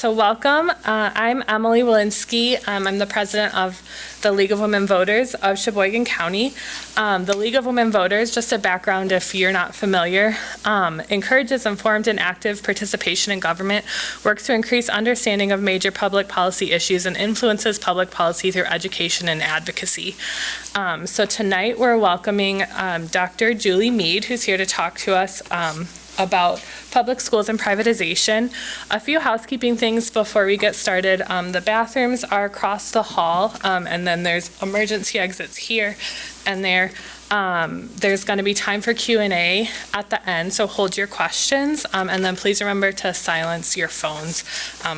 So welcome. I'm Emily Walensky. I'm the president of the League of Women Voters of Sheboygan County. The League of Women Voters, just a background if you're not familiar, encourages informed and active participation in government, works to increase understanding of major public policy issues, and influences public policy through education and advocacy. So tonight we're welcoming Dr. Julie Mead, who's here to talk to us about public schools and privatization. A few housekeeping things before we get started. The bathrooms are across the hall, and then there's emergency exits here and there. There's going to be time for Q&A at the end, so hold your questions, and then please remember to silence your phones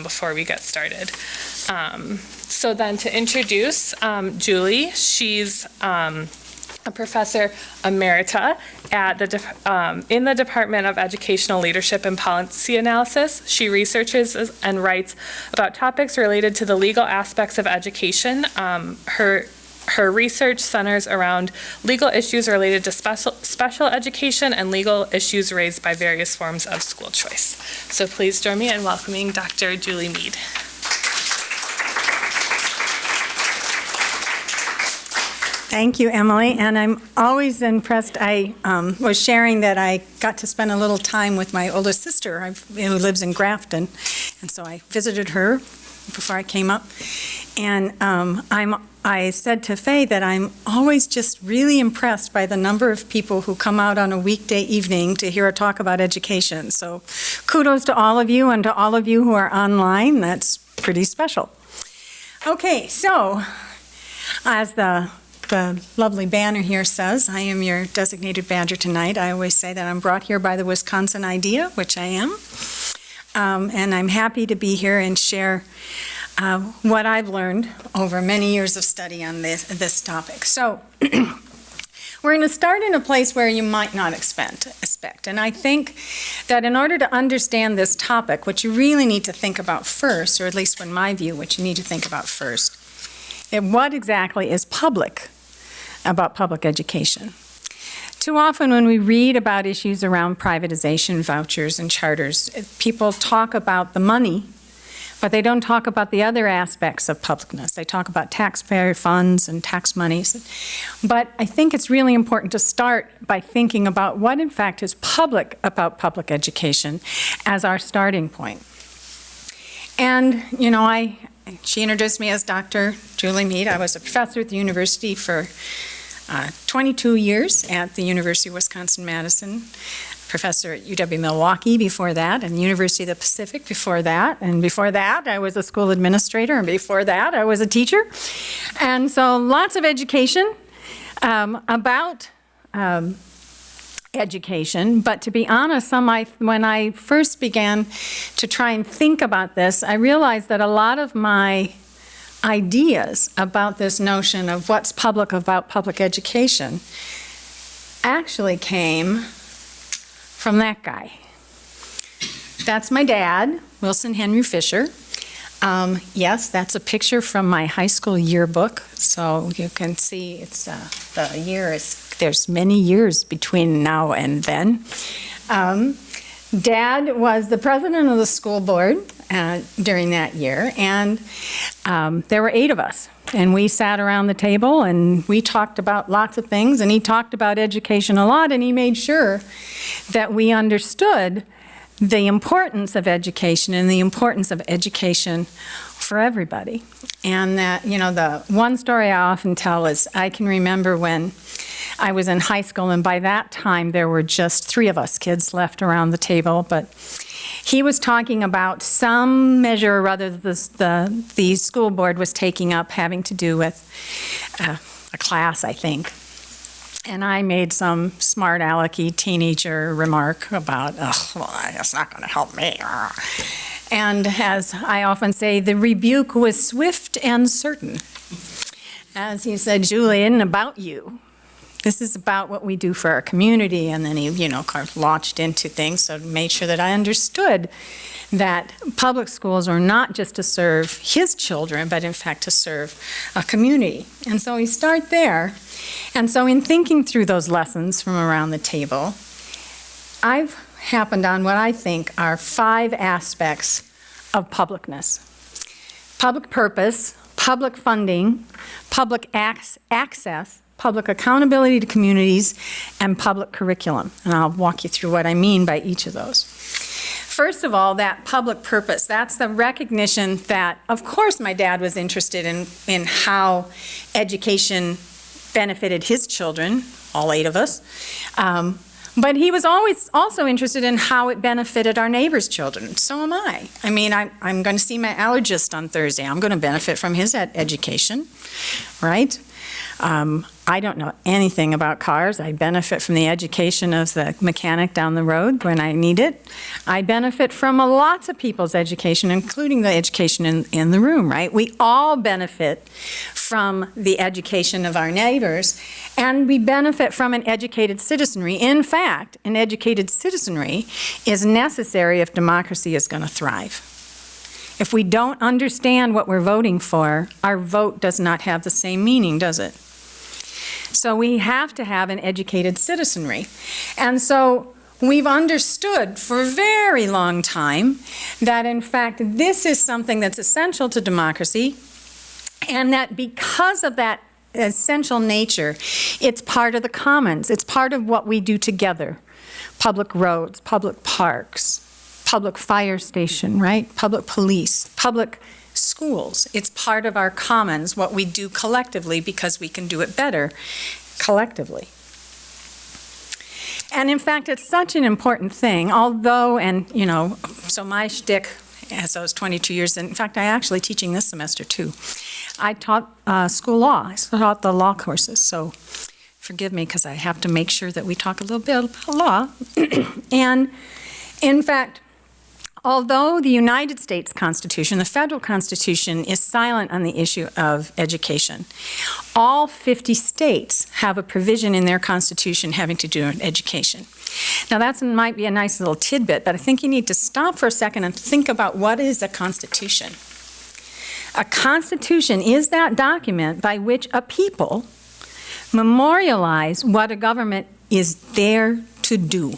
before we get started. So then to introduce Julie, she's a professor emerita at in the Department of Educational Leadership and Policy Analysis. She researches and writes about topics related to the legal aspects of education. Her research centers around legal issues related to special education and legal issues raised by various forms of school choice. So please join me in welcoming Dr. Julie Mead. Thank you, Emily, and I'm always impressed. I was sharing that I got to spend a little time with my oldest sister who lives in Grafton, and so I visited her before I came up, and I said to Faye that I'm always just really impressed by the number of people who come out on a weekday evening to hear a talk about education. So kudos to all of you and to all of you who are online. That's pretty special. Okay, so as the lovely banner here says, I am your designated badger tonight. I always say that I'm brought here by the Wisconsin idea, which I am. And I'm happy to be here and share what I've learned over many years of study on this topic. So we're going to start in a place where you might not expect. And I think that in order to understand this topic, what you really need to think about first, or at least in my view, what you need to think about first, is what exactly is public about public education. Too often when we read about issues around privatization, vouchers, and charters, people talk about the money, but they don't talk about the other aspects of publicness. They talk about taxpayer funds and tax monies. But I think it's really important to start by thinking about what in fact is public about public education as our starting point. And, you know, she introduced me as Dr. Julie Mead. I was a professor at the university for 22 years at the University of Wisconsin-Madison, professor at UW-Milwaukee before that, and the University of the Pacific before that. And before that, I was a school administrator, and before that, I was a teacher. And so lots of education about education, but to be honest, when I first began to try and think about this, I realized that a lot of my ideas about this notion of what's public about public education actually came from that guy. That's my dad, Wilson Henry Fisher. Yes, that's a picture from my high school yearbook, so you can see it's the year is. There's many years between now and then. Dad was the president of the school board during that year, and there were 8 of us. And we sat around the table and we talked about lots of things, and he talked about education a lot, and he made sure that we understood the importance of education and the importance of education for everybody. And that, you know, the one story I often tell is I can remember when I was in high school, and by that time there were just 3 of us kids left around the table, but he was talking about some measure or other that the school board was taking up having to do with a class, I think. And I made some smart alecky teenager remark about, oh, well, that's not going to help me. And as I often say, the rebuke was swift and certain. As he said, Julie, it isn't about you. This is about what we do for our community. And then he, you know, kind of launched into things, so made sure that I understood that public schools are not just to serve his children, but in fact to serve a community. And so we start there. And so in thinking through those lessons from around the table, I've happened on what I think are 5 aspects of publicness. Public purpose, public funding, public access, public accountability to communities, and public curriculum. And I'll walk you through what I mean by each of those. First of all, that public purpose, that's the recognition that, of course, my dad was interested in how education benefited his children, all 8 of us. But he was always also interested in how it benefited our neighbors' children. So am I. I mean, I'm going to see my allergist on Thursday. I'm going to benefit from his education, right? I don't know anything about cars. I benefit from the education of the mechanic down the road when I need it. I benefit from lots of people's education, including the education in the room, right? We all benefit from the education of our neighbors, and we benefit from an educated citizenry. In fact, an educated citizenry is necessary if democracy is going to thrive. If we don't understand what we're voting for, our vote does not have the same meaning, does it? So we have to have an educated citizenry. And so we've understood for a very long time that, in fact, this is something that's essential to democracy, and that because of that essential nature, it's part of the commons. It's part of what we do together. Public roads, public parks, public fire station, right? Public police, public schools. It's part of our commons, what we do collectively, because we can do it better collectively. And in fact, it's such an important thing, although, and you know, so my shtick, as I was 22 years, in fact, I actually teaching this semester too. I taught school law. I taught the law courses, so forgive me because I have to make sure that we talk a little bit about law. And in fact, although the United States Constitution, the federal Constitution, is silent on the issue of education, all 50 states have a provision in their Constitution having to do with education. Now that might be a nice little tidbit, but I think you need to stop for a second and think about what is a Constitution. A Constitution is that document by which a people memorialize what a government is there to do,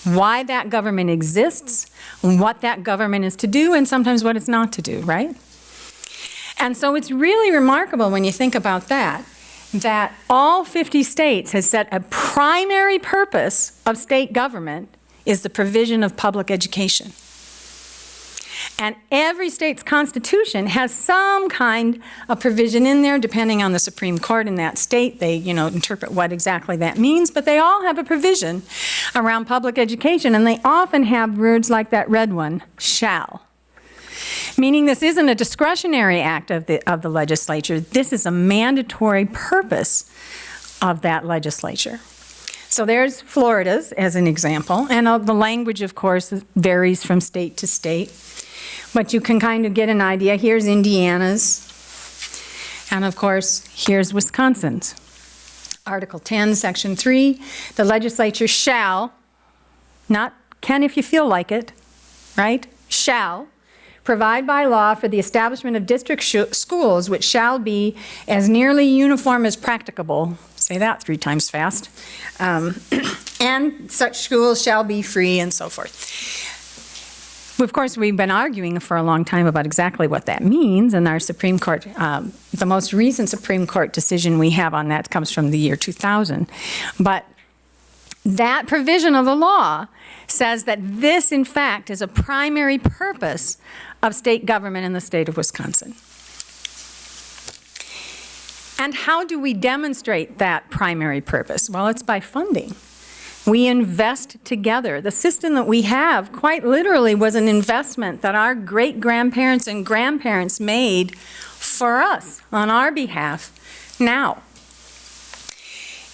why that government exists, what that government is to do, and sometimes what it's not to do, right? And so it's really remarkable when you think about that, that all 50 states has set a primary purpose of state government is the provision of public education. And every state's constitution has some kind of provision in there, depending on the Supreme Court in that state. They, interpret what exactly that means, but they all have a provision around public education, and they often have words like that red one, shall. Meaning this isn't a discretionary act of the legislature. This is a mandatory purpose of that legislature. So there's Florida's as an example, and the language, of course, varies from state to state. But you can kind of get an idea. Here's Indiana's, and of course, here's Wisconsin's. Article 10, Section 3, the legislature shall, not can if you feel like it, right? Shall provide by law for the establishment of district schools which shall be as nearly uniform as practicable. Say that 3 times fast. And such schools shall be free and so forth. Of course, we've been arguing for a long time about exactly what that means, and our Supreme Court, the most recent Supreme Court decision we have on that comes from the year 2000. But that provision of the law says that this, in fact, is a primary purpose of state government in the state of Wisconsin. And how do we demonstrate that primary purpose? Well, it's by funding. We invest together. The system that we have, quite literally, was an investment that our great-grandparents and grandparents made for us, on our behalf, now.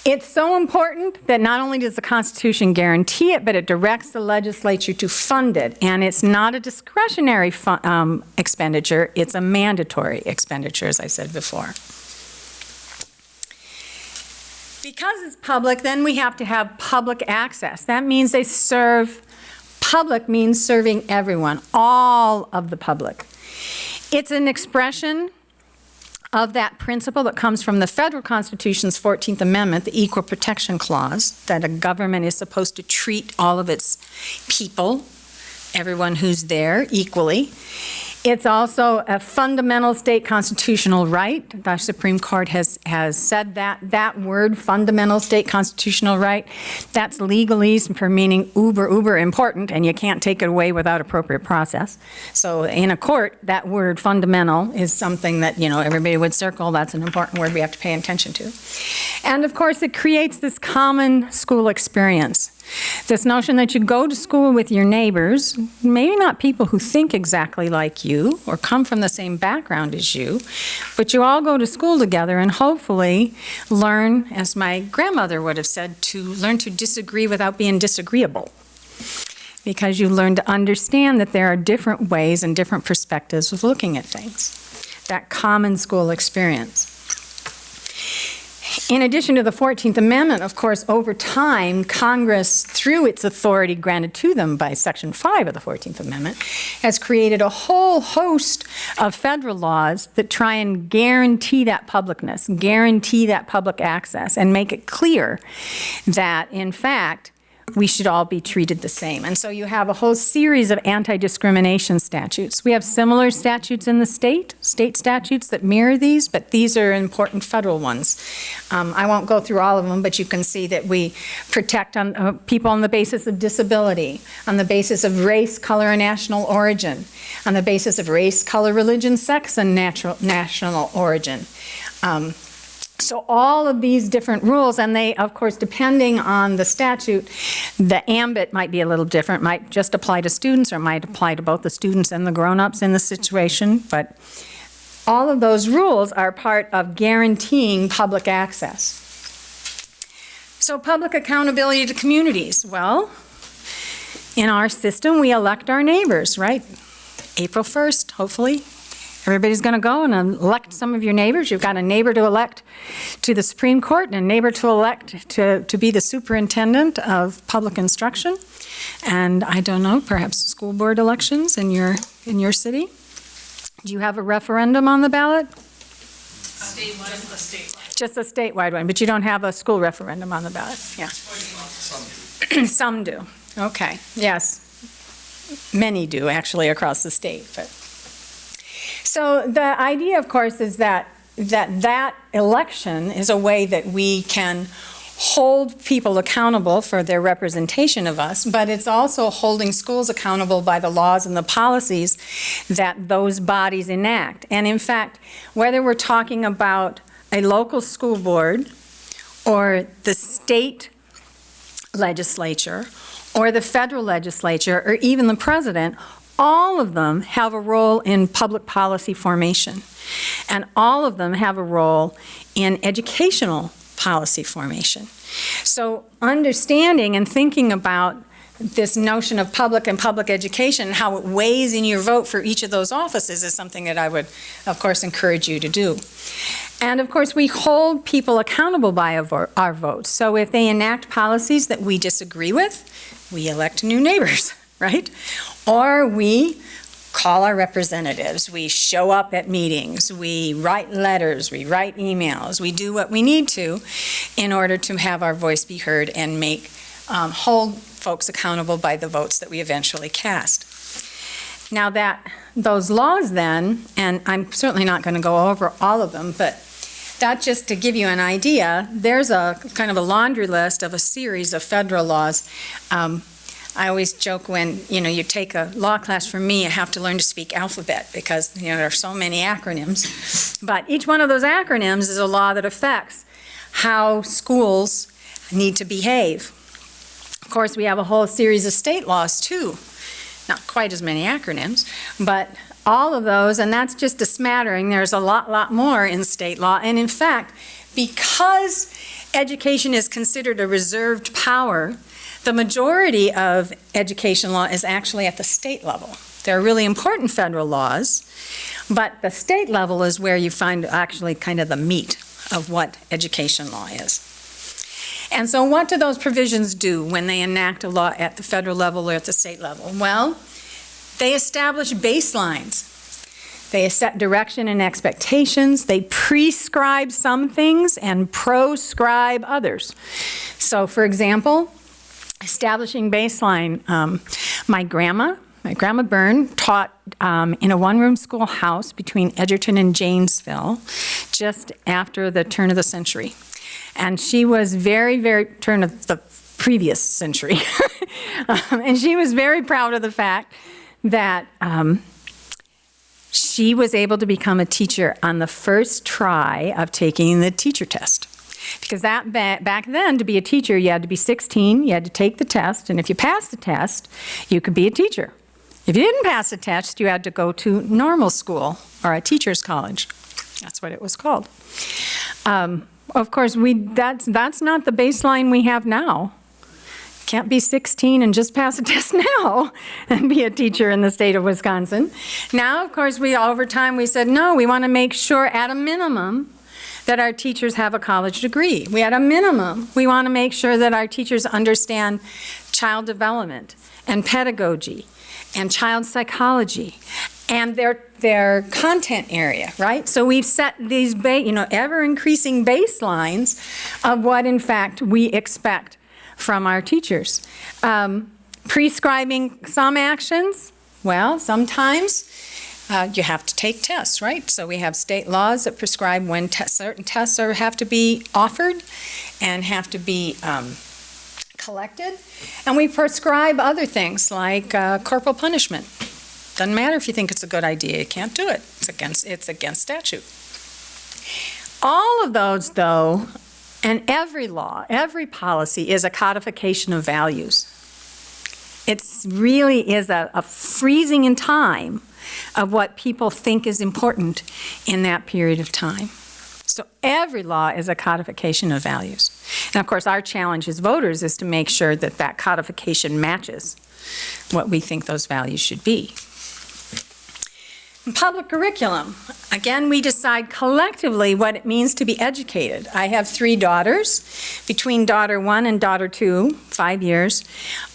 It's so important that not only does the Constitution guarantee it, but it directs the legislature to fund it. And it's not a discretionary expenditure, it's a mandatory expenditure, as I said before. Because it's public, then we have to have public access. That means they serve, public means serving everyone, all of the public. It's an expression of that principle that comes from the federal Constitution's 14th Amendment, the Equal Protection Clause, that a government is supposed to treat all of its people everyone who's there equally. It's also a fundamental state constitutional right. The Supreme Court has said that word, fundamental state constitutional right, that's legalese for meaning uber important, and you can't take it away without appropriate process. So in a court, that word fundamental is something that, everybody would circle. That's an important word we have to pay attention to. And of course, it creates this common school experience. This notion that you go to school with your neighbors, maybe not people who think exactly like you or come from the same background as you, but you all go to school together and hopefully learn, as my grandmother would have said, to learn to disagree without being disagreeable. Because you learn to understand that there are different ways and different perspectives of looking at things. That common school experience. In addition to the 14th Amendment, of course, over time, Congress, through its authority granted to them by Section 5 of the 14th Amendment, has created a whole host of federal laws that try and guarantee that publicness, guarantee that public access, and make it clear that, in fact, we should all be treated the same. And so you have a whole series of anti-discrimination statutes. We have similar statutes in the state statutes that mirror these, but these are important federal ones. I won't go through all of them, but you can see that we protect people on the basis of disability, on the basis of race, color, and national origin, on the basis of race, color, religion, sex, and national origin. So all of these different rules, and they, of course, depending on the statute, the ambit might be a little different, might just apply to students or might apply to both the students and the grown-ups in the situation, but all of those rules are part of guaranteeing public access. So public accountability to communities. Well, in our system, we elect our neighbors, right? April 1st, hopefully. Everybody's going to go and elect some of your neighbors. You've got a neighbor to elect to the Supreme Court and a neighbor to elect to be the superintendent of public instruction. And I don't know, perhaps school board elections in your city. Do you have a referendum on the ballot? Statewide. Just a statewide one, but you don't have a school referendum on the ballot? Yeah. Some do. Okay. Yes. Many do, actually, across the state, but. So the idea, of course, is that election is a way that we can hold people accountable for their representation of us, but it's also holding schools accountable by the laws and the policies that those bodies enact. And in fact, whether we're talking about a local school board or the state legislature or the federal legislature or even the president, all of them have a role in public policy formation, and all of them have a role in educational policy formation. So understanding and thinking about this notion of public and public education, how it weighs in your vote for each of those offices is something that I would, of course, encourage you to do. And of course, we hold people accountable by our votes. So if they enact policies that we disagree with, we elect new neighbors, right? Or we call our representatives, we show up at meetings, we write letters, we write emails, we do what we need to in order to have our voice be heard and hold folks accountable by the votes that we eventually cast. Now those laws then, and I'm certainly not going to go over all of them, but that just to give you an idea, there's a kind of a laundry list of a series of federal laws. I always joke when, you take a law class from me, you have to learn to speak alphabet because, there are so many acronyms. But each one of those acronyms is a law that affects how schools need to behave. Of course, we have a whole series of state laws, too. Not quite as many acronyms, but all of those, and that's just a smattering. There's a lot more in state law. And in fact, because education is considered a reserved power, the majority of education law is actually at the state level. There are really important federal laws, but the state level is where you find actually kind of the meat of what education law is. And so what do those provisions do when they enact a law at the federal level or at the state level? Well, they establish baselines. They set direction and expectations. They prescribe some things and proscribe others. So, for example, establishing baseline, my grandma My grandma Byrne taught in a one-room schoolhouse between Edgerton and Janesville just after the turn of the century. And she was turn of the previous century. And she was very proud of the fact that she was able to become a teacher on the first try of taking the teacher test. Because back then, to be a teacher, you had to be 16, you had to take the test, and if you passed the test, you could be a teacher. If you didn't pass the test, you had to go to normal school or a teacher's college. That's what it was called. Of course, that's not the baseline we have now. Can't be 16 and just pass a test now and be a teacher in the state of Wisconsin. Now, of course, over time we said, no, we want to make sure at a minimum that our teachers have a college degree. At a minimum, we want to make sure that our teachers understand child development and pedagogy and child psychology and their content area, right? So we've set these ever-increasing baselines of what, in fact, we expect from our teachers. Prescribing some actions, well, sometimes you have to take tests, right? So we have state laws that prescribe when certain tests have to be offered and have to be collected. And we prescribe other things like corporal punishment. Doesn't matter if you think it's a good idea, you can't do it. It's against statute. All of those, though, and every law, every policy is a codification of values. It really is a freezing in time of what people think is important in that period of time. So every law is a codification of values. And of course, our challenge as voters is to make sure that that codification matches what we think those values should be. In public curriculum, again, we decide collectively what it means to be educated. I have 3 daughters. Between daughter 1 and daughter 2, 5 years,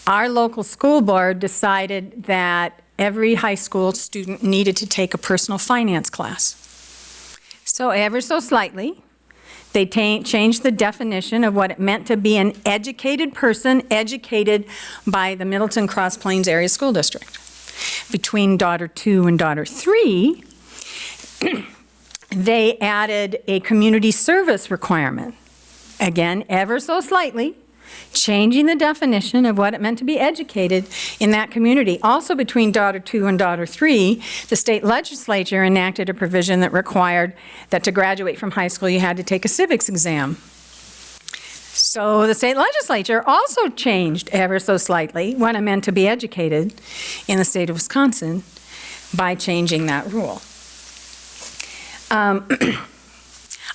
our local school board decided that every high school student needed to take a personal finance class. So ever so slightly, they changed the definition of what it meant to be an educated person, educated by the Middleton Cross Plains Area School District. Between daughter 2 and daughter 3, they added a community service requirement. Again, ever so slightly, changing the definition of what it meant to be educated in that community. Also between daughter 2 and daughter 3, the state legislature enacted a provision that required that to graduate from high school you had to take a civics exam. So the state legislature also changed ever so slightly what it meant to be educated in the state of Wisconsin by changing that rule.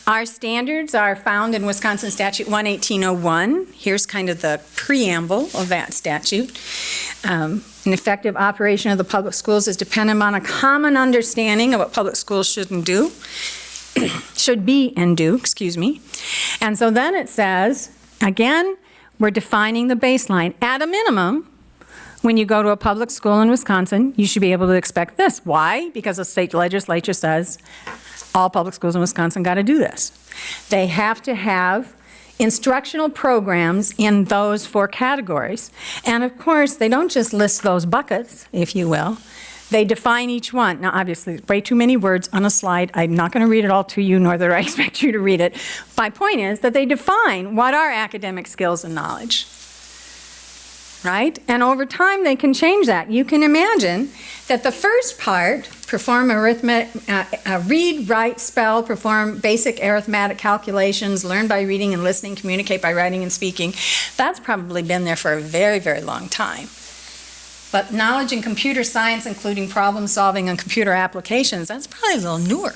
Our standards are found in Wisconsin Statute 11801. Here's kind of the preamble of that statute. An effective operation of the public schools is dependent on a common understanding of what public schools should be and do, excuse me. And so then it says, again, we're defining the baseline. At a minimum, when you go to a public school in Wisconsin, you should be able to expect this. Why? Because the state legislature says all public schools in Wisconsin got to do this. They have to have instructional programs in those 4 categories. And of course, they don't just list those buckets, if you will. They define each one. Now, obviously, way too many words on a slide. I'm not going to read it all to you, nor do I expect you to read it. My point is that they define what are academic skills and knowledge, right? And over time, they can change that. You can imagine that the first part, perform read, write, spell, perform basic arithmetic calculations, learn by reading and listening, communicate by writing and speaking, that's probably been there for a very, very long time. But knowledge in computer science, including problem solving and computer applications, that's probably a little newer,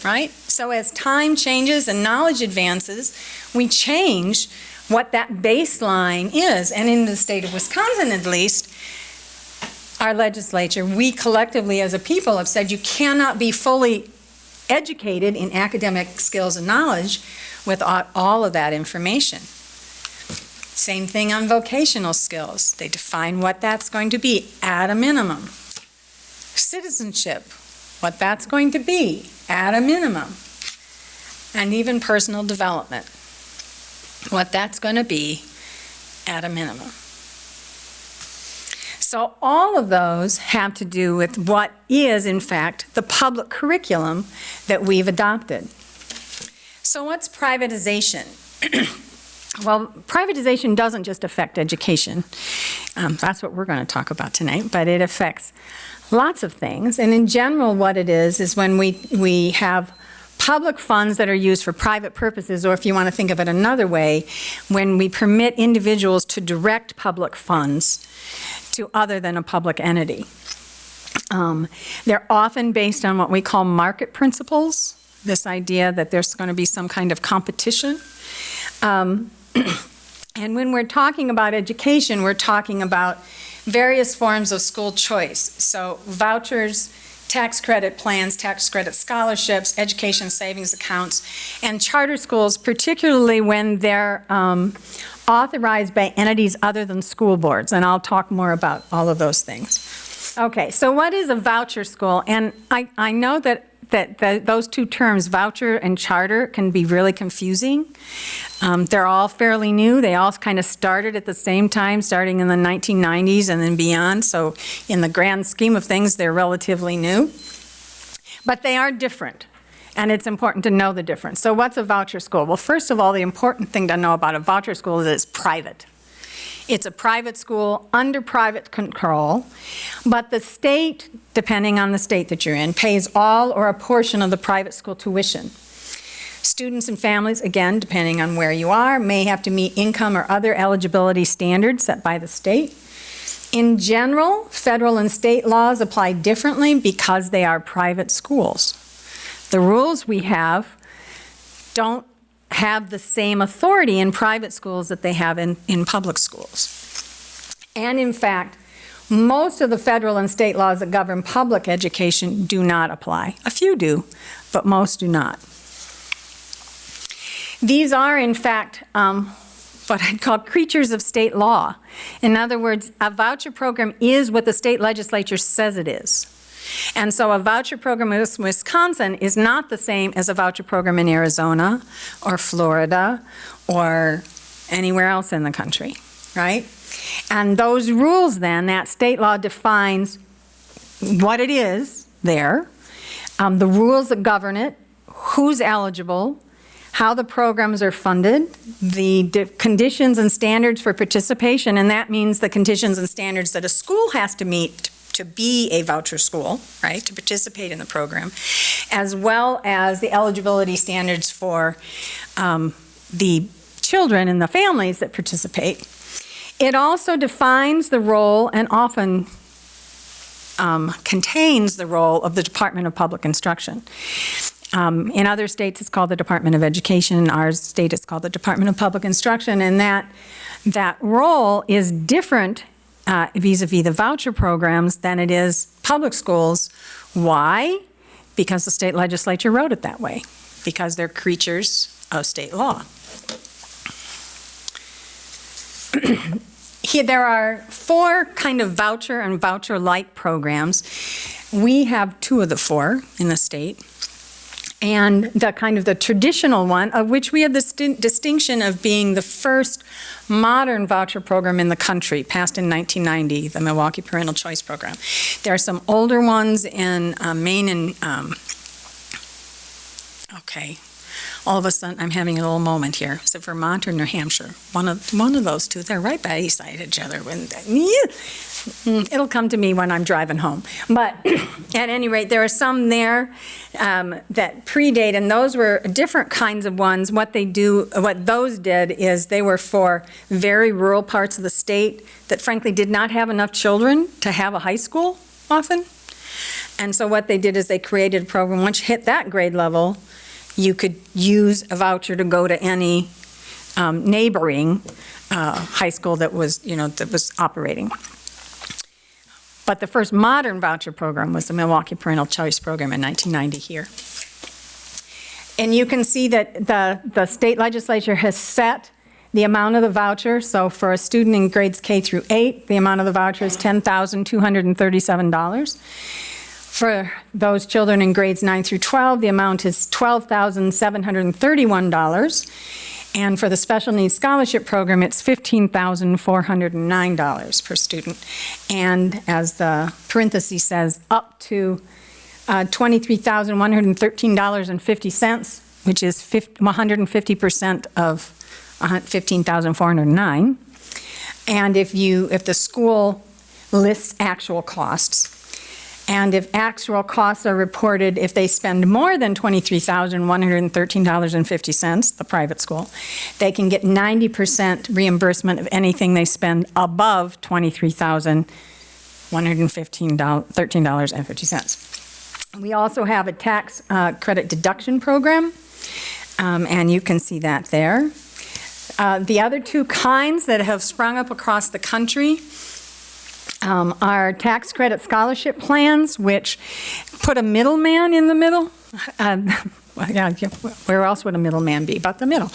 right? So as time changes and knowledge advances, we change what that baseline is. And in the state of Wisconsin, at least, our legislature, we collectively as a people have said you cannot be fully educated in academic skills and knowledge without all of that information. Same thing on vocational skills. They define what that's going to be at a minimum. Citizenship, what that's going to be at a minimum. And even personal development, what that's going to be at a minimum. So all of those have to do with what is, in fact, the public curriculum that we've adopted. So what's privatization? Well, privatization doesn't just affect education. That's what we're going to talk about tonight, but it affects lots of things. And in general, what it is when we have public funds that are used for private purposes, or if you want to think of it another way, when we permit individuals to direct public funds to other than a public entity. They're often based on what we call market principles, this idea that there's going to be some kind of competition. And when we're talking about education, we're talking about various forms of school choice. So vouchers, tax credit plans, tax credit scholarships, education savings accounts, and charter schools, particularly when they're authorized by entities other than school boards. And I'll talk more about all of those things. Okay, so what is a voucher school? And I know that those two terms, voucher and charter, can be really confusing. They're all fairly new. They all kind of started at the same time, starting in the 1990s and then beyond. So in the grand scheme of things, they're relatively new. But they are different, and it's important to know the difference. So what's a voucher school? Well, first of all, the important thing to know about a voucher school is it's private. It's a private school under private control, but the state, depending on the state that you're in, pays all or a portion of the private school tuition. Students and families, again, depending on where you are, may have to meet income or other eligibility standards set by the state. In general, federal and state laws apply differently because they are private schools. The rules we have don't have the same authority in private schools that they have in public schools. And in fact, most of the federal and state laws that govern public education do not apply. A few do, but most do not. These are, in fact, what I'd call creatures of state law. In other words, a voucher program is what the state legislature says it is. And so a voucher program in Wisconsin is not the same as a voucher program in Arizona or Florida or anywhere else in the country, right? And those rules then, that state law defines what it is there, the rules that govern it, who's eligible, how the programs are funded, the conditions and standards for participation, and that means the conditions and standards that a school has to meet to be a voucher school, right, to participate in the program, as well as the eligibility standards for the children and the families that participate. It also defines the role and often contains the role of the Department of Public Instruction. In other states, it's called the Department of Education. In our state, it's called the Department of Public Instruction, and that role is different vis-a-vis the voucher programs than it is public schools. Why? Because the state legislature wrote it that way, because they're creatures of state law. Here, there are 4 kind of voucher and voucher-like programs. We have 2 of the 4 in the state. And the kind of the traditional one, of which we have the distinction of being the first modern voucher program in the country, passed in 1990, the Milwaukee Parental Choice Program. There are some older ones in Maine and, okay, all of a sudden I'm having a little moment here. Is it Vermont or New Hampshire? One of those 2, they're right beside each other. It'll come to me when I'm driving home. But at any rate, there are some there that predate, and those were different kinds of ones. What those did is they were for very rural parts of the state that frankly did not have enough children to have a high school often. And so what they did is they created a program. Once you hit that grade level, you could use a voucher to go to any neighboring high school that was operating. But the first modern voucher program was the Milwaukee Parental Choice Program in 1990 here. And you can see that the state legislature has set the amount of the voucher. So for a student in grades K through 8, the amount of the voucher is $10,237. For those children in grades 9 through 12, the amount is $12,731. And for the special needs scholarship program, it's $15,409 per student. And as the parenthesis says, up to $23,113.50, which is 150% of $15,409. And if the school lists actual costs, and if actual costs are reported, if they spend more than $23,113.50, the private school, they can get 90% reimbursement of anything they spend above $23,113.50. We also have a tax credit deduction program, and you can see that there. The other two kinds that have sprung up across the country are tax credit scholarship plans, which put a middleman in the middle. Where else would a middleman be but the middle?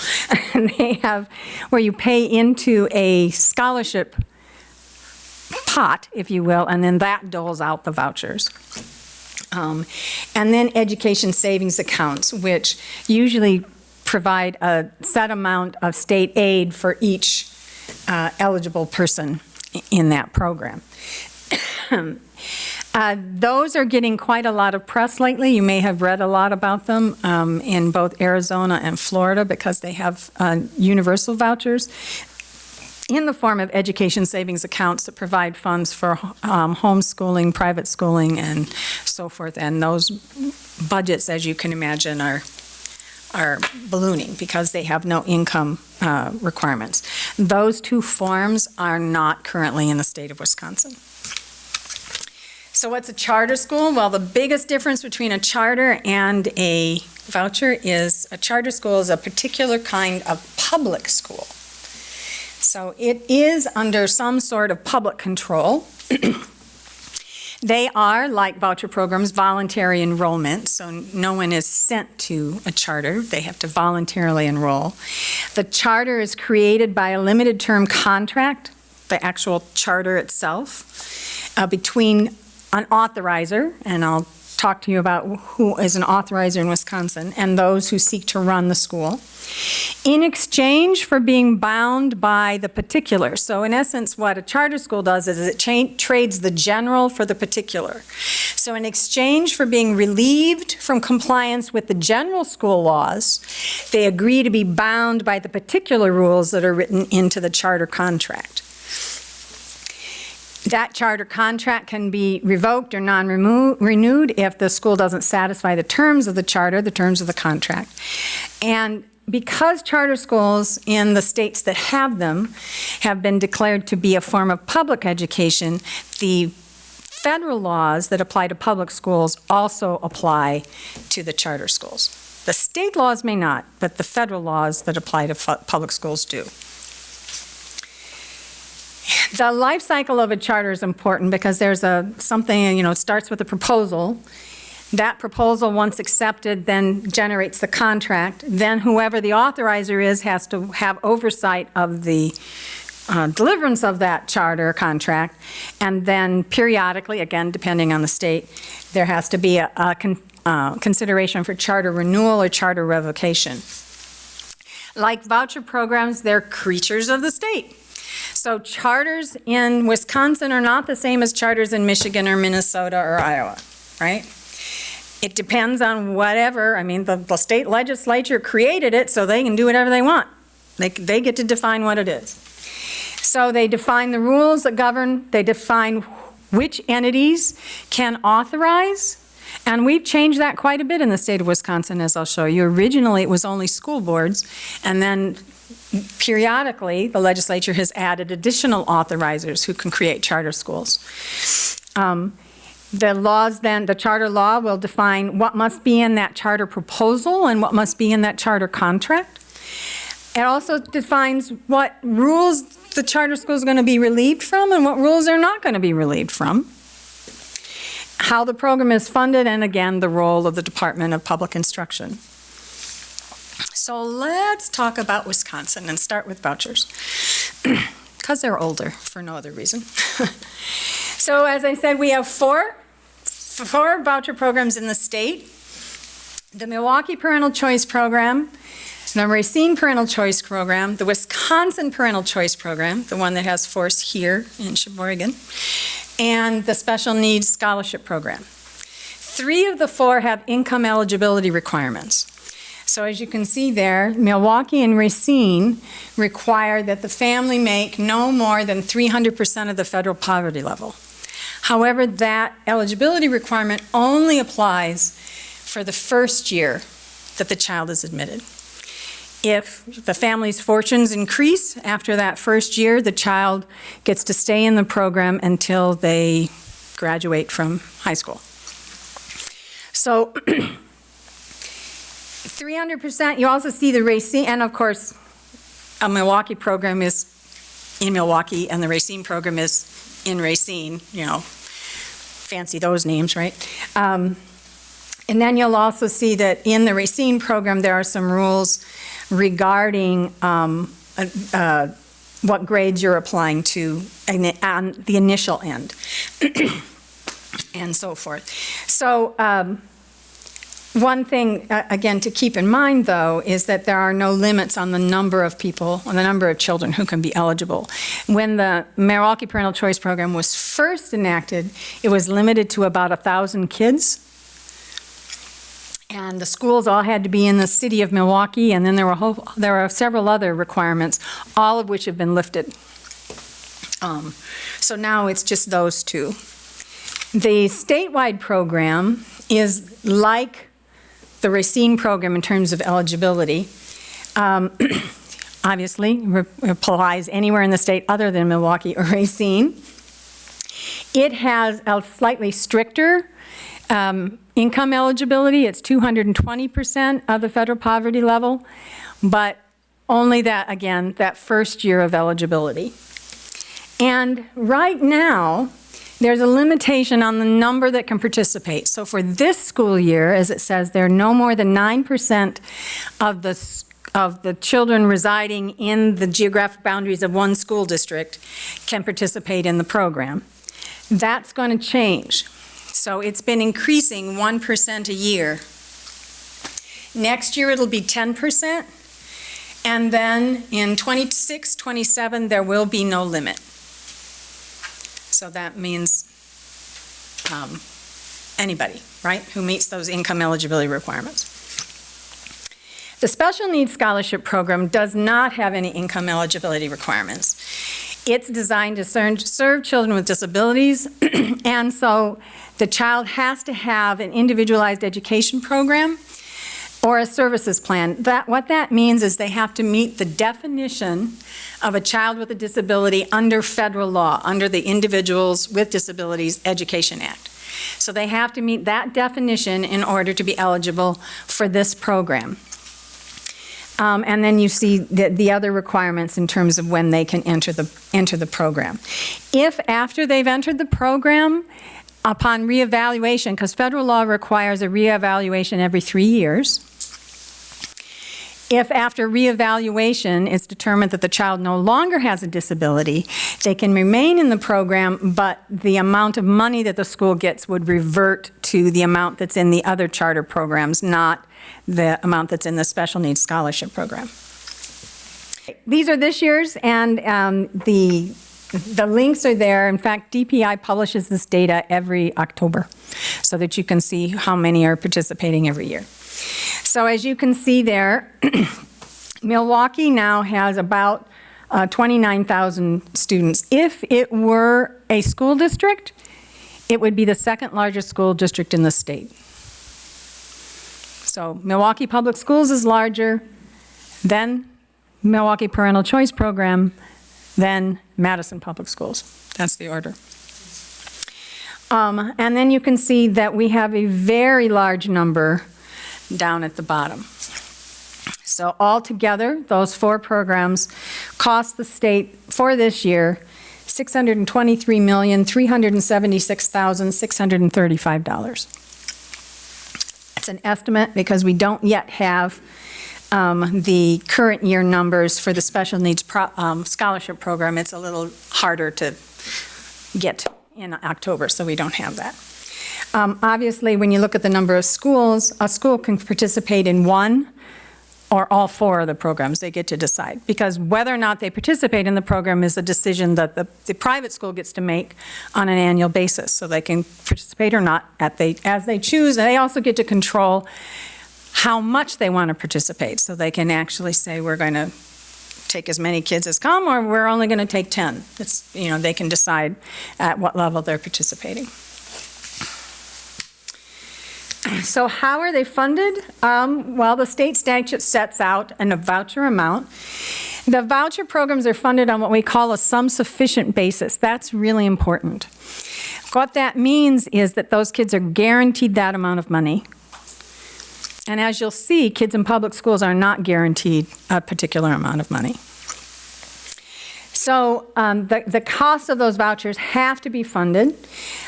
And they have where you pay into a scholarship pot, if you will, and then that doles out the vouchers. And then education savings accounts, which usually provide a set amount of state aid for each eligible person in that program. Those are getting quite a lot of press lately. You may have read a lot about them in both Arizona and Florida because they have universal vouchers in the form of education savings accounts that provide funds for homeschooling, private schooling, and so forth. And those budgets, as you can imagine, are ballooning because they have no income requirements. Those two forms are not currently in the state of Wisconsin. So what's a charter school? Well, the biggest difference between a charter and a voucher is a charter school is a particular kind of public school. So it is under some sort of public control. They are, like voucher programs, voluntary enrollment, so no one is sent to a charter. They have to voluntarily enroll. The charter is created by a limited term contract, the actual charter itself, between an authorizer, and I'll talk to you about who is an authorizer in Wisconsin, and those who seek to run the school, in exchange for being bound by the particular. So in essence, what a charter school does is it trades the general for the particular. So in exchange for being relieved from compliance with the general school laws, they agree to be bound by the particular rules that are written into the charter contract. That charter contract can be revoked or non-renewed if the school doesn't satisfy the terms of the charter, the terms of the contract. And because charter schools in the states that have them have been declared to be a form of public education, the federal laws that apply to public schools also apply to the charter schools. The state laws may not, but the federal laws that apply to public schools do. The life cycle of a charter is important because there's something, it starts with a proposal. That proposal, once accepted, then generates the contract. Then whoever the authorizer is has to have oversight of the deliverance of that charter contract. And then periodically, again, depending on the state, there has to be a consideration for charter renewal or charter revocation. Like voucher programs, they're creatures of the state. So charters in Wisconsin are not the same as charters in Michigan or Minnesota or Iowa, right? It depends on whatever. I mean, the state legislature created it so they can do whatever they want. They get to define what it is. So they define the rules that govern, they define which entities can authorize, and we've changed that quite a bit in the state of Wisconsin, as I'll show you. Originally, it was only school boards, and then periodically, the legislature has added additional authorizers who can create charter schools. The laws then, the charter law will define what must be in that charter proposal and what must be in that charter contract. It also defines what rules the charter school is going to be relieved from and what rules they're not going to be relieved from. How the program is funded, and again, the role of the Department of Public Instruction. So let's talk about Wisconsin and start with vouchers, because they're older for no other reason. So as I said, we have four voucher programs in the state. The Milwaukee Parental Choice Program The Racine Parental Choice Program, the Wisconsin Parental Choice Program, the one that has force here in Sheboygan, and the Special Needs Scholarship Program. 3 of the 4 have income eligibility requirements. So as you can see there, Milwaukee and Racine require that the family make no more than 300% of the federal poverty level. However, that eligibility requirement only applies for the first year that the child is admitted. If the family's fortunes increase after that first year, the child gets to stay in the program until they graduate from high school. So 300%, you also see the Racine, and of course, a Milwaukee program is in Milwaukee, and the Racine program is in Racine, you know, fancy those names, right? And then you'll also see that in the Racine program, there are some rules regarding what grades you're applying to on the initial end, and so forth. So one thing, again, to keep in mind, though, is that there are no limits on the number of people, on the number of children who can be eligible. When the Milwaukee Parental Choice Program was first enacted, it was limited to about 1,000 kids. And the schools all had to be in the city of Milwaukee, and then there were several other requirements, all of which have been lifted. So now it's just those 2. The statewide program is like the Racine program in terms of eligibility. Obviously, applies anywhere in the state other than Milwaukee or Racine. It has a slightly stricter income eligibility. It's 220% of the federal poverty level, but only that, again, that first year of eligibility. And right now, there's a limitation on the number that can participate. So for this school year, as it says there, no more than 9% of the children residing in the geographic boundaries of one school district can participate in the program. That's going to change. So it's been increasing 1% a year. Next year it'll be 10%, and then in 26, 27 there will be no limit. So that means anybody, right, who meets those income eligibility requirements. The Special Needs Scholarship Program does not have any income eligibility requirements. It's designed to serve children with disabilities, and so the child has to have an individualized education program or a services plan. What that means is they have to meet the definition of a child with a disability under federal law, under the Individuals with Disabilities Education Act. So they have to meet that definition in order to be eligible for this program. And then you see the other requirements in terms of when they can enter the program. If after they've entered the program, upon reevaluation, because federal law requires a reevaluation every 3 years, if after reevaluation it's determined that the child no longer has a disability, they can remain in the program, but the amount of money that the school gets would revert to the amount that's in the other charter programs, not the amount that's in the Special Needs Scholarship Program. These are this year's, and the links are there. In fact, DPI publishes this data every October so that you can see how many are participating every year. So as you can see there, Milwaukee now has about 29,000 students. If it were a school district, it would be the second largest school district in the state. So Milwaukee Public Schools is larger, then Milwaukee Parental Choice Program, then Madison Public Schools. That's the order. And then you can see that we have a very large number down at the bottom. So altogether, those 4 programs cost the state for this year $623,376,635. It's an estimate because we don't yet have the current year numbers for the Special Needs Scholarship Program. It's a little harder to get in October, so we don't have that. Obviously, when you look at the number of schools, a school can participate in 1 or all 4 of the programs, they get to decide. Because whether or not they participate in the program is a decision that the private school gets to make on an annual basis. So they can participate or not as they choose. And they also get to control how much they want to participate. So they can actually say, we're going to take as many kids as come, or we're only going to take 10. It's, they can decide at what level they're participating. So how are they funded? Well, the state statute sets out a voucher amount. The voucher programs are funded on what we call a sum-sufficient basis. That's really important. What that means is that those kids are guaranteed that amount of money. And as you'll see, kids in public schools are not guaranteed a particular amount of money. So the cost of those vouchers have to be funded.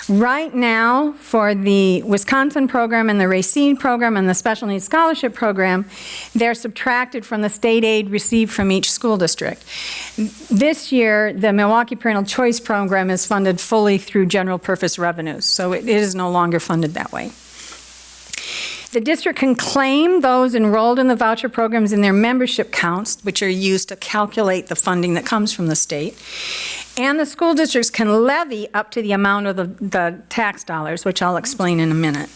Right now, for the Wisconsin program and the Racine program and the Special Needs Scholarship program, they're subtracted from the state aid received from each school district. This year, the Milwaukee Parental Choice program is funded fully through general purpose revenues, so it is no longer funded that way. The district can claim those enrolled in the voucher programs in their membership counts, which are used to calculate the funding that comes from the state. And the school districts can levy up to the amount of the tax dollars, which I'll explain in a minute.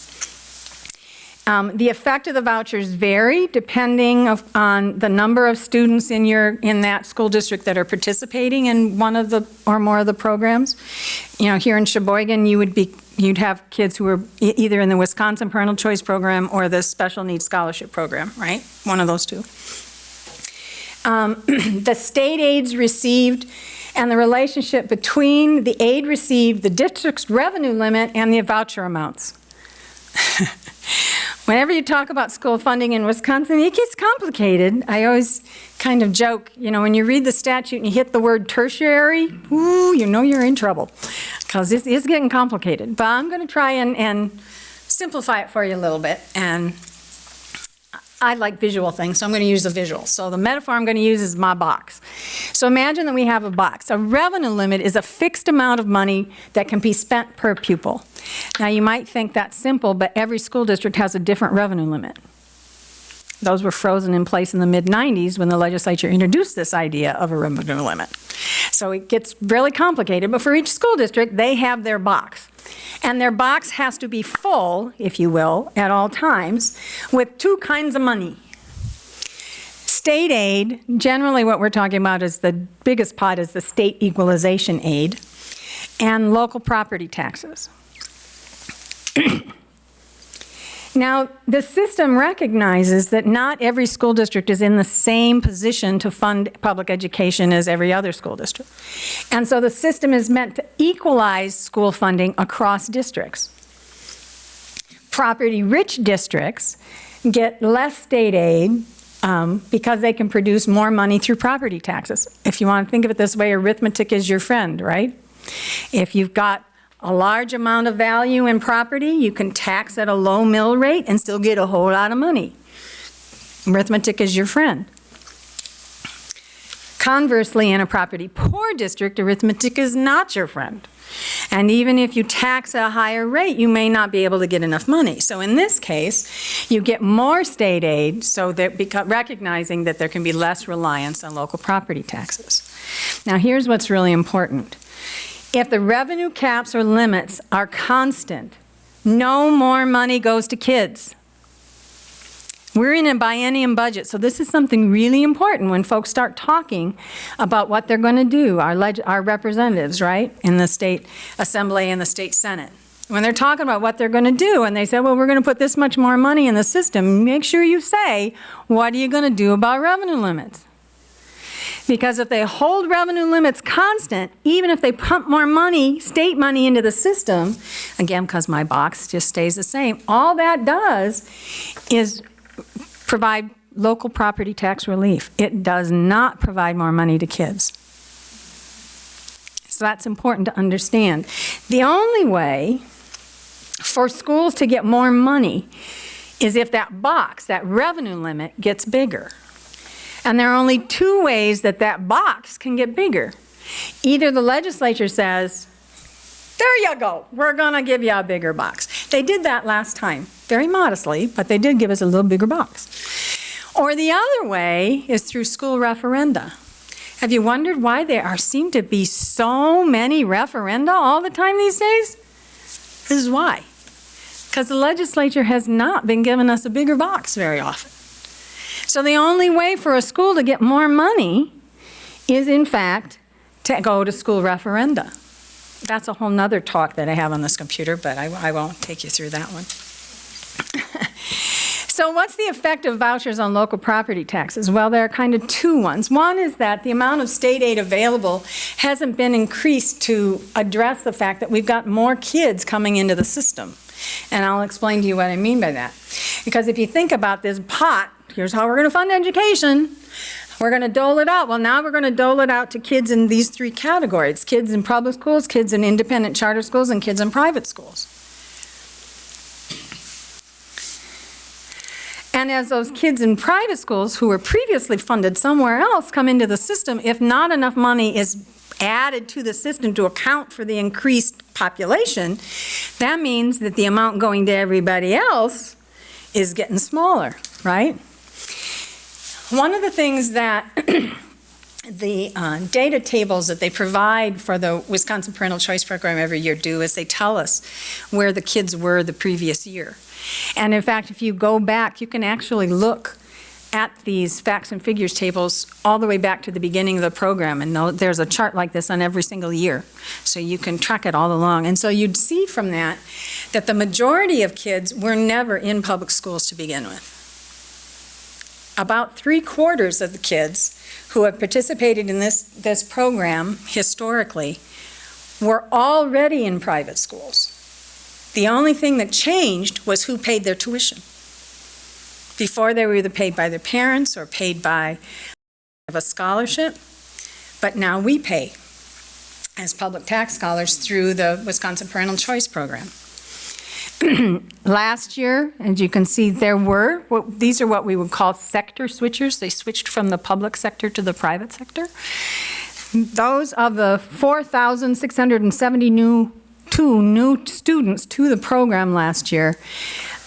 The effect of the vouchers vary depending on the number of students in that school district that are participating in one of the or more of the programs. Here in Sheboygan, you'd have kids who are either in the Wisconsin Parental Choice Program or the Special Needs Scholarship Program, right? One of those two. The state aids received and the relationship between the aid received, the district's revenue limit, and the voucher amounts. Whenever you talk about school funding in Wisconsin, it gets complicated. I always kind of joke, when you read the statute and you hit the word tertiary, ooh, you're in trouble, because this is getting complicated. But I'm going to try and simplify it for you a little bit. And I like visual things, so I'm going to use a visual. So the metaphor I'm going to use is my box. So imagine that we have a box. A revenue limit is a fixed amount of money that can be spent per pupil. Now you might think that's simple, but every school district has a different revenue limit. Those were frozen in place in the mid-90s when the legislature introduced this idea of a revenue limit. So it gets really complicated, but for each school district, they have their box. And their box has to be full, if you will, at all times, with 2 kinds of money. State aid, generally what we're talking about is the biggest pot is the state equalization aid, and local property taxes. Now, the system recognizes that not every school district is in the same position to fund public education as every other school district. And so the system is meant to equalize school funding across districts. Property-rich districts get less state aid because they can produce more money through property taxes. If you want to think of it this way, arithmetic is your friend, right? If you've got a large amount of value in property, you can tax at a low mill rate and still get a whole lot of money. Arithmetic is your friend. Conversely, in a property-poor district, arithmetic is not your friend. And even if you tax at a higher rate, you may not be able to get enough money. So in this case, you get more state aid, so that recognizing that there can be less reliance on local property taxes. Now here's what's really important. If the revenue caps or limits are constant, no more money goes to kids. We're in a biennium budget, so this is something really important when folks start talking about what they're going to do, our representatives, right, in the state assembly and the state senate. When they're talking about what they're going to do and they say, well, we're going to put this much more money in the system, make sure you say, what are you going to do about revenue limits? Because if they hold revenue limits constant, even if they pump more money, state money into the system, again, because my box just stays the same, all that does is provide local property tax relief. It does not provide more money to kids. So that's important to understand. The only way for schools to get more money is if that box, that revenue limit, gets bigger. And there are only 2 ways that that box can get bigger. Either the legislature says, there you go, we're going to give you a bigger box. They did that last time, very modestly, but they did give us a little bigger box. Or the other way is through school referenda. Have you wondered why there seem to be so many referenda all the time these days? This is why. Because the legislature has not been giving us a bigger box very often. So the only way for a school to get more money is, in fact, to go to school referenda. That's a whole nother talk that I have on this computer, but I won't take you through that one. So what's the effect of vouchers on local property taxes? Well, there are kind of two ones. One is that the amount of state aid available hasn't been increased to address the fact that we've got more kids coming into the system. And I'll explain to you what I mean by that. Because if you think about this pot, here's how we're going to fund education. We're going to dole it out. Well, now we're going to dole it out to kids in these three categories: kids in public schools, kids in independent charter schools, and kids in private schools. And as those kids in private schools who were previously funded somewhere else come into the system, if not enough money is added to the system to account for the increased population, that means that the amount going to everybody else is getting smaller, right? One of the things that the data tables that they provide for the Wisconsin Parental Choice Program every year do is they tell us where the kids were the previous year. And in fact, if you go back, you can actually look at these facts and figures tables all the way back to the beginning of the program, and there's a chart like this on every single year, so you can track it all along. And so you'd see from that that the majority of kids were never in public schools to begin with. About 3/4 of the kids who have participated in this program historically were already in private schools. The only thing that changed was who paid their tuition. Before, they were either paid by their parents or paid by a scholarship, but now we pay as public tax scholars through the Wisconsin Parental Choice Program. Last year, as you can see, these are what we would call sector switchers. They switched from the public sector to the private sector. Those of the 4,672 new students to the program last year,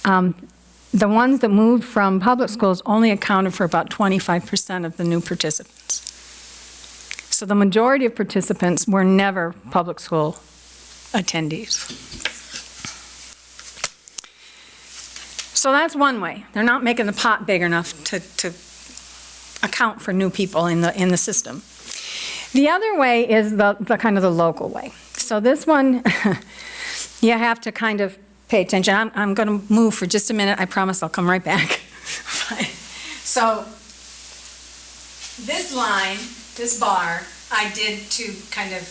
the ones that moved from public schools only accounted for about 25% of the new participants. So the majority of participants were never public school attendees. So that's one way. They're not making the pot big enough to account for new people in the system. The other way is the kind of the local way. So this one, you have to kind of pay attention. I'm going to move for just a minute. I promise I'll come right back. So this line, this bar, I did to kind of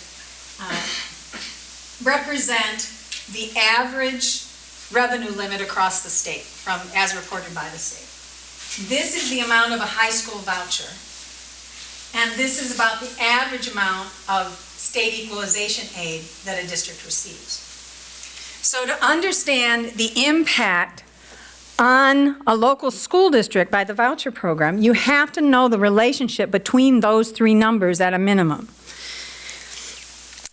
represent the average revenue limit across the state, as reported by the state. This is the amount of a high school voucher, and this is about the average amount of state equalization aid that a district receives. So to understand the impact on a local school district by the voucher program, you have to know the relationship between those three numbers at a minimum.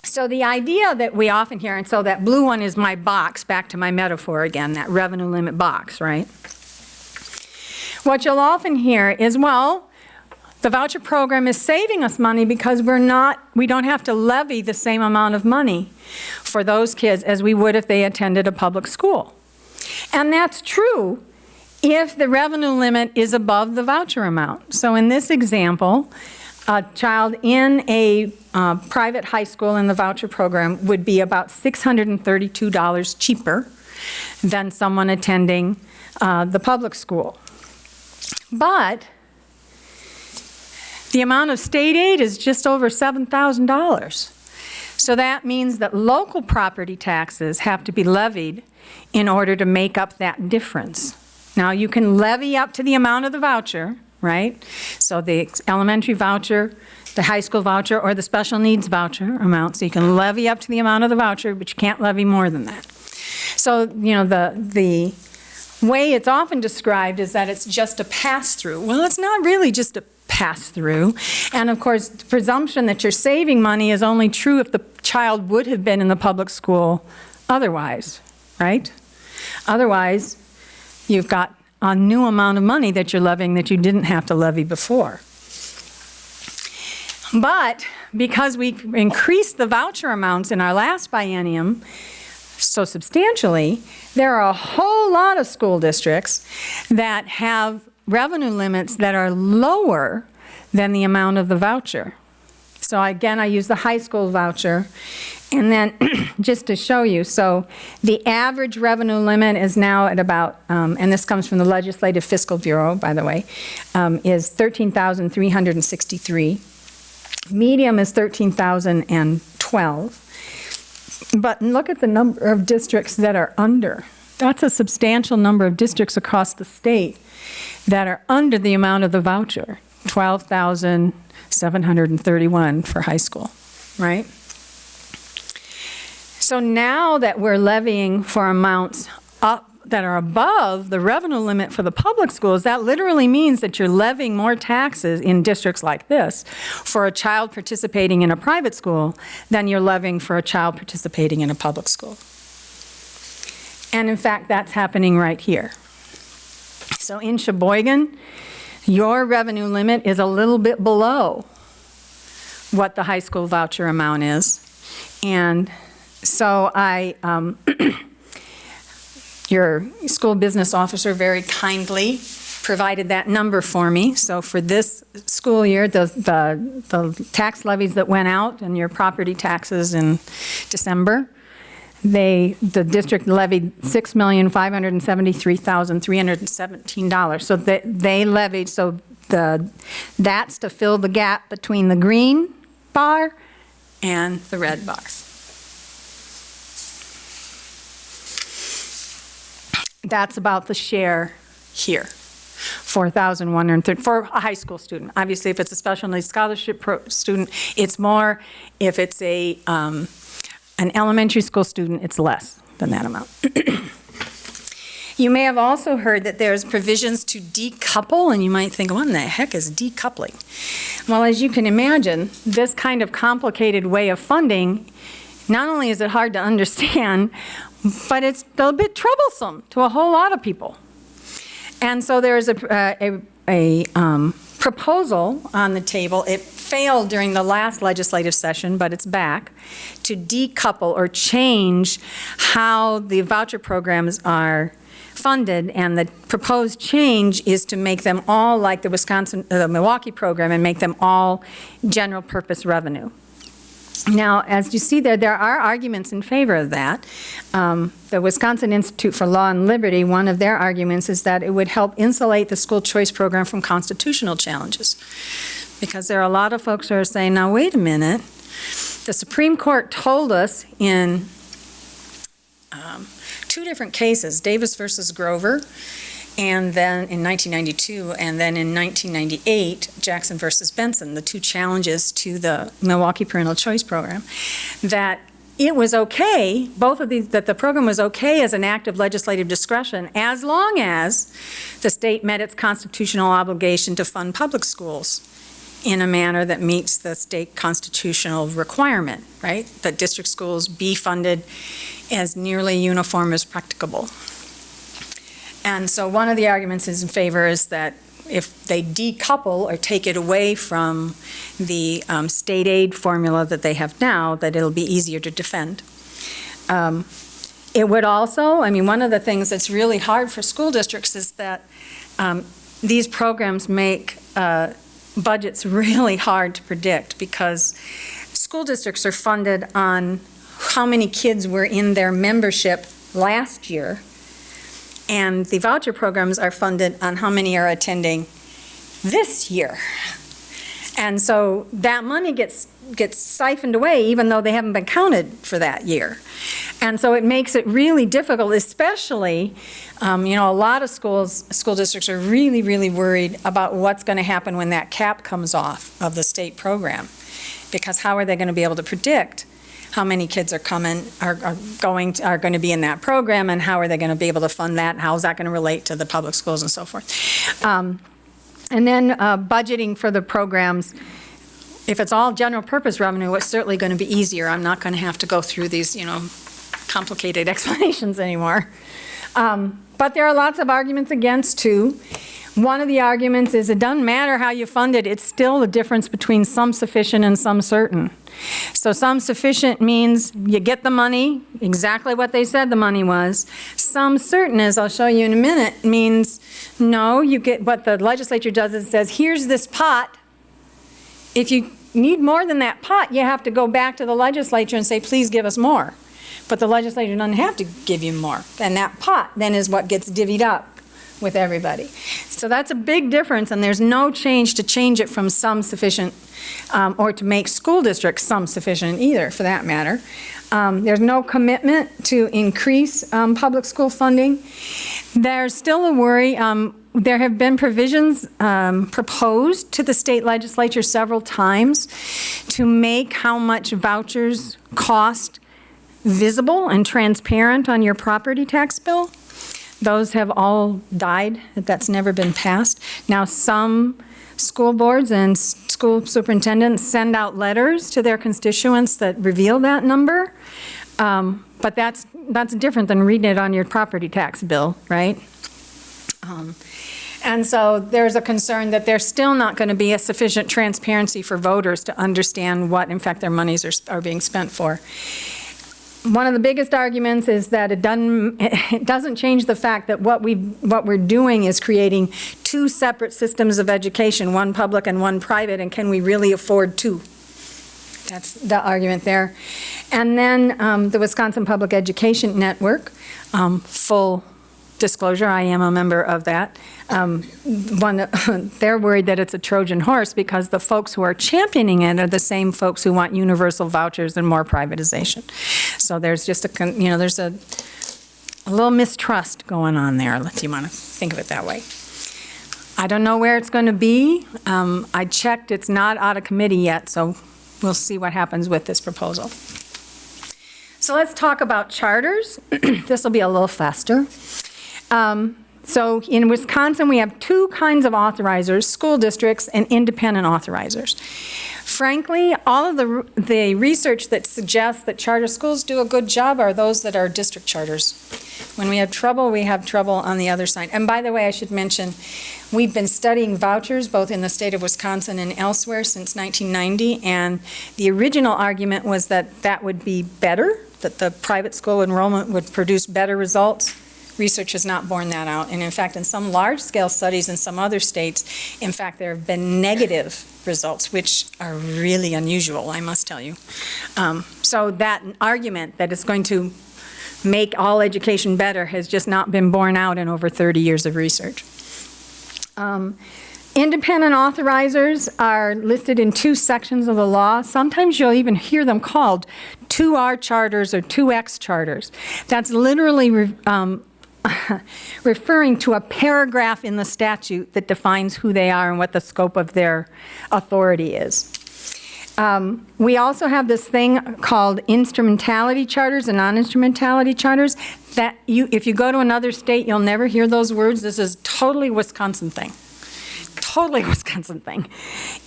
So the idea that we often hear, and so that blue one is my box, back to my metaphor again, that revenue limit box, right? What you'll often hear is, well, the voucher program is saving us money because we don't have to levy the same amount of money for those kids as we would if they attended a public school. And that's true if the revenue limit is above the voucher amount. So in this example, a child in a private high school in the voucher program would be about $632 cheaper than someone attending the public school. But the amount of state aid is just over $7,000. So that means that local property taxes have to be levied in order to make up that difference. Now, you can levy up to the amount of the voucher, right? So the elementary voucher, the high school voucher, or the special needs voucher amount. So you can levy up to the amount of the voucher, but you can't levy more than that. So, you know, the way it's often described is that it's just a pass-through. Well, it's not really just a pass-through. And of course, the presumption that you're saving money is only true if the child would have been in the public school otherwise, right? Otherwise, you've got a new amount of money that you're levying that you didn't have to levy before. But because we increased the voucher amounts in our last biennium so substantially, there are a whole lot of school districts that have revenue limits that are lower than the amount of the voucher. So again, I use the high school voucher. And then just to show you, so the average revenue limit is now at about, and this comes from the Legislative Fiscal Bureau, by the way, is $13,363. Medium is 13,012. But look at the number of districts that are under. That's a substantial number of districts across the state that are under the amount of the voucher, 12,731 for high school, right? So now that we're levying for amounts up that are above the revenue limit for the public schools, that literally means that you're levying more taxes in districts like this for a child participating in a private school than you're levying for a child participating in a public school. And in fact, that's happening right here. So in Sheboygan, your revenue limit is a little bit below what the high school voucher amount is. And so your school business officer very kindly provided that number for me. So for this school year, the tax levies that went out and your property taxes in December, the district levied $6,573,317. So they levied, so that's to fill the gap between the green bar and the red bar. That's about the share here, 4,130 for a high school student. Obviously, if it's a special needs scholarship student, it's more. If it's an elementary school student, it's less than that amount. You may have also heard that there's provisions to decouple, and you might think, what in the heck is decoupling? Well, as you can imagine, this kind of complicated way of funding, not only is it hard to understand, but it's a bit troublesome to a whole lot of people. And so there's a proposal on the table. It failed during the last legislative session, but it's back, to decouple or change how the voucher programs are funded. And the proposed change is to make them all like the Milwaukee program and make them all general purpose revenue. Now, as you see there are arguments in favor of that. The Wisconsin Institute for Law and Liberty, one of their arguments is that it would help insulate the school choice program from constitutional challenges. Because there are a lot of folks who are saying, now wait a minute, the Supreme Court told us in two different cases, Davis versus Grover, and then in 1992, and then in 1998, Jackson versus Benson, the two challenges to the Milwaukee Parental Choice Program, that it was okay, both of these, that the program was okay as an act of legislative discretion as long as the state met its constitutional obligation to fund public schools in a manner that meets the state constitutional requirement, right? That district schools be funded as nearly uniform as practicable. And so one of the arguments in favor is that if they decouple or take it away from the state aid formula that they have now, that it'll be easier to defend. It would also, I mean, one of the things that's really hard for school districts is that these programs make budgets really hard to predict, because school districts are funded on how many kids were in their membership last year, and the voucher programs are funded on how many are attending this year. And so that money gets siphoned away even though they haven't been counted for that year. And so it makes it really difficult, especially, a lot of school districts are really, really worried about what's going to happen when that cap comes off of the state program. Because how are they going to be able to predict how many kids are going to be in that program, and how are they going to be able to fund that, and how is that going to relate to the public schools and so forth. And then budgeting for the programs, if it's all general purpose revenue, it's certainly going to be easier. I'm not going to have to go through these, complicated explanations anymore. But there are lots of arguments against too. One of the arguments is it doesn't matter how you fund it, it's still the difference between some sufficient and some certain. So some sufficient means you get the money, exactly what they said the money was. Some certain, as I'll show you in a minute, means no, you get what the legislature does is it says, here's this pot. If you need more than that pot, you have to go back to the legislature and say, please give us more. But the legislature doesn't have to give you more. And that pot then is what gets divvied up with everybody. So that's a big difference, and there's no change to change it from some sufficient or to make school districts some sufficient either, for that matter. There's no commitment to increase public school funding. There's still a worry. There have been provisions proposed to the state legislature several times to make how much vouchers cost visible and transparent on your property tax bill. Those have all died. That's never been passed. Now, some school boards and school superintendents send out letters to their constituents that reveal that number, but that's different than reading it on your property tax bill, right? And so there's a concern that there's still not going to be a sufficient transparency for voters to understand what, in fact, their monies are being spent for. One of the biggest arguments is that it doesn't change the fact that what we're doing is creating two separate systems of education, one public and one private, and can we really afford two? That's the argument there. And then the Wisconsin Public Education Network, full disclosure, I am a member of that. They're worried that it's a Trojan horse because the folks who are championing it are the same folks who want universal vouchers and more privatization. So there's just there's a little mistrust going on there, if you want to think of it that way. I don't know where it's going to be. I checked, it's not out of committee yet, so we'll see what happens with this proposal. So let's talk about charters. This will be a little faster. So in Wisconsin, we have two kinds of authorizers, school districts and independent authorizers. Frankly, all of the research that suggests that charter schools do a good job are those that are district charters. When we have trouble on the other side. And by the way, I should mention, we've been studying vouchers both in the state of Wisconsin and elsewhere since 1990, and the original argument was that that would be better, that the private school enrollment would produce better results. Research has not borne that out. And in fact, in some large-scale studies in some other states, in fact, there have been negative results, which are really unusual, I must tell you. So that argument that it's going to make all education better has just not been borne out in over 30 years of research. Independent authorizers are listed in two sections of the law. Sometimes you'll even hear them called 2R charters or 2X charters. That's literally referring to a paragraph in the statute that defines who they are and what the scope of their authority is. We also have this thing called instrumentality charters and non-instrumentality charters that if you go to another state, you'll never hear those words. This is totally Wisconsin thing. Totally Wisconsin thing.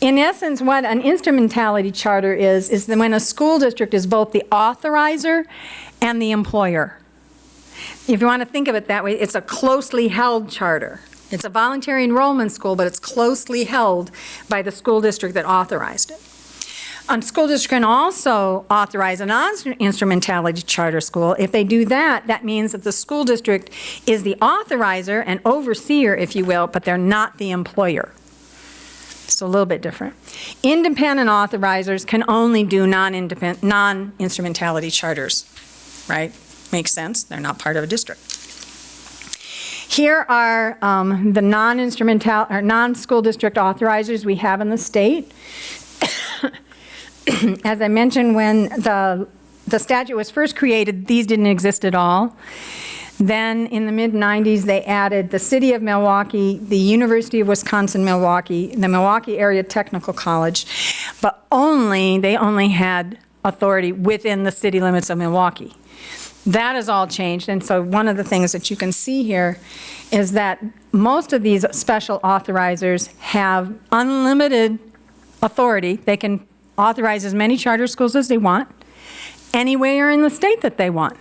In essence, what an instrumentality charter is that when a school district is both the authorizer and the employer. If you want to think of it that way, it's a closely held charter. It's a voluntary enrollment school, but it's closely held by the school district that authorized it. A school district can also authorize a non-instrumentality charter school. If they do that, that means that the school district is the authorizer and overseer, if you will, but they're not the employer. So a little bit different. Independent authorizers can only do non-instrumentality charters, right? Makes sense. They're not part of a district. Here are the non-school district authorizers we have in the state. As I mentioned, when the statute was first created, these didn't exist at all. Then in the mid-90s, they added the City of Milwaukee, the University of Wisconsin-Milwaukee, the Milwaukee Area Technical College, but they only had authority within the city limits of Milwaukee. That has all changed, and so one of the things that you can see here is that most of these special authorizers have unlimited authority. They can authorize as many charter schools as they want, anywhere in the state that they want.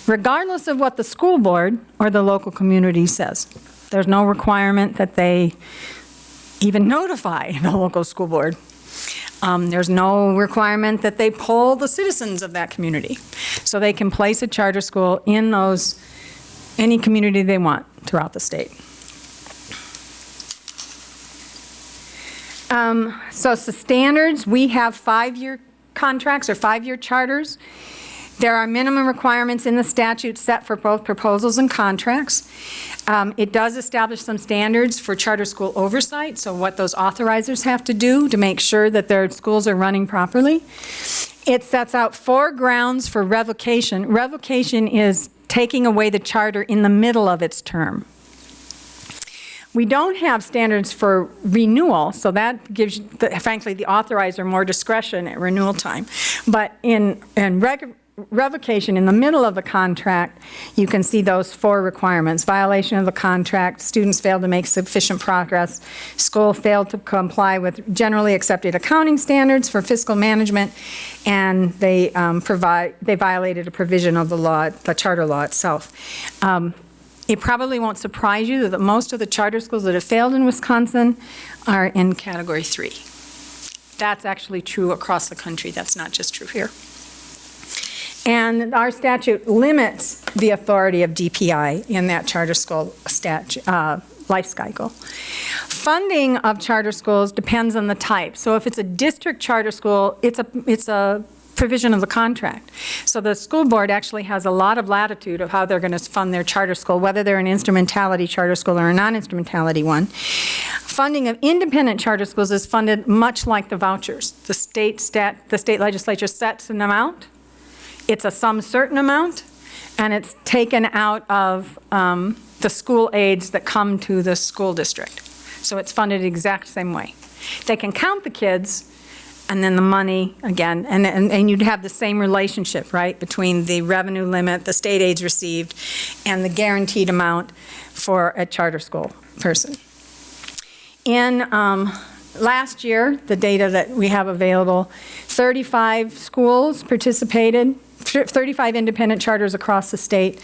regardless of what the school board or the local community says. There's no requirement that they even notify the local school board. There's no requirement that they poll the citizens of that community. So they can place a charter school in any community they want throughout the state. So the standards, we have 5-year contracts or 5-year charters. There are minimum requirements in the statute set for both proposals and contracts. It does establish some standards for charter school oversight, so what those authorizers have to do to make sure that their schools are running properly. It sets out 4 grounds for revocation. Revocation is taking away the charter in the middle of its term. We don't have standards for renewal, so that gives, frankly, the authorizer more discretion at renewal time. But in revocation, in the middle of the contract, you can see those 4 requirements. Violation of the contract, students failed to make sufficient progress, school failed to comply with generally accepted accounting standards for fiscal management, and they violated a provision of the law, the charter law itself. It probably won't surprise you that most of the charter schools that have failed in Wisconsin are in Category 3. That's actually true across the country. That's not just true here. And our statute limits the authority of DPI in that charter school life cycle. Funding of charter schools depends on the type. So if it's a district charter school, it's a provision of the contract. So the school board actually has a lot of latitude of how they're going to fund their charter school, whether they're an instrumentality charter school or a non-instrumentality one. Funding of independent charter schools is funded much like the vouchers. The state legislature sets an amount. It's a some certain amount, and it's taken out of the school aids that come to the school district. So it's funded the exact same way. They can count the kids, and then the money, again, and you'd have the same relationship, right, between the revenue limit, the state aids received, and the guaranteed amount for a charter school person. In last year, the data that we have available, 35 schools participated, 35 independent charters across the state,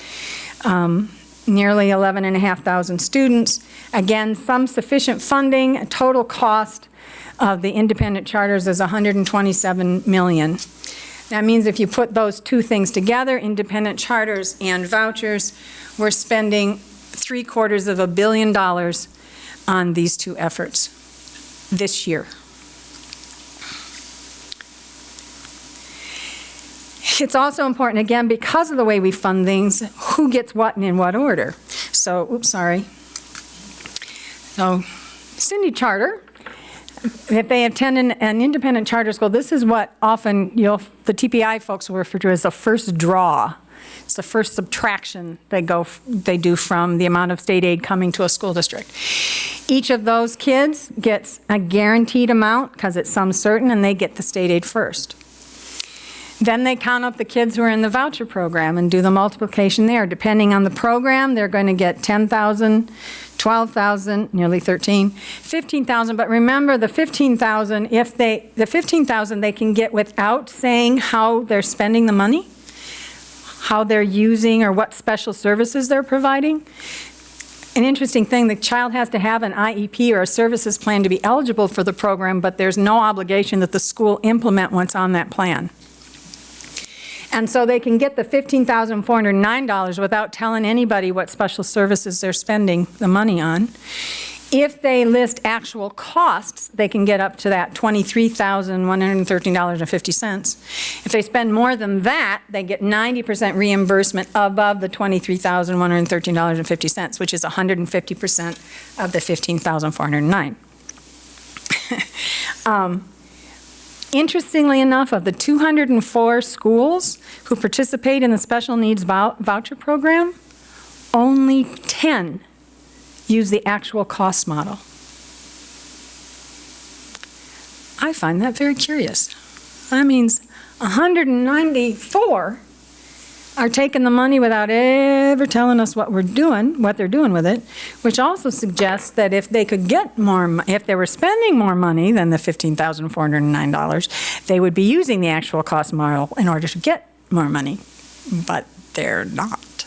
nearly 11,500 students. Again, some sufficient funding, total cost of the independent charters is $127 million. That means if you put those 2 things together, independent charters and vouchers, we're spending $750 million on these 2 efforts this year. It's also important, again, because of the way we fund things, who gets what and in what order. So, So, Cindy Charter, if they attend an independent charter school, this is what often the TPI folks will refer to as the first draw. It's the first subtraction they do from the amount of state aid coming to a school district. Each of those kids gets a guaranteed amount because it's some certain, and they get the state aid first. Then they count up the kids who are in the voucher program and do the multiplication there. Depending on the program, they're going to get 10,000, 12,000, nearly 13, 15,000. But remember, the 15,000, the 15,000 they can get without saying how they're spending the money, how they're using or what special services they're providing. An interesting thing, the child has to have an IEP or a services plan to be eligible for the program, but there's no obligation that the school implement what's on that plan. And so they can get the $15,409 without telling anybody what special services they're spending the money on. If they list actual costs, they can get up to that $23,113.50. If they spend more than that, they get 90% reimbursement above the $23,113.50, which is 150% of the $15,409. Interestingly enough, of the 204 schools who participate in the special needs voucher program, only 10 use the actual cost model. I find that very curious. That means 194 are taking the money without ever telling us what they're doing with it, which also suggests that if they could get more, if they were spending more money than the $15,409, they would be using the actual cost model in order to get more money. But they're not.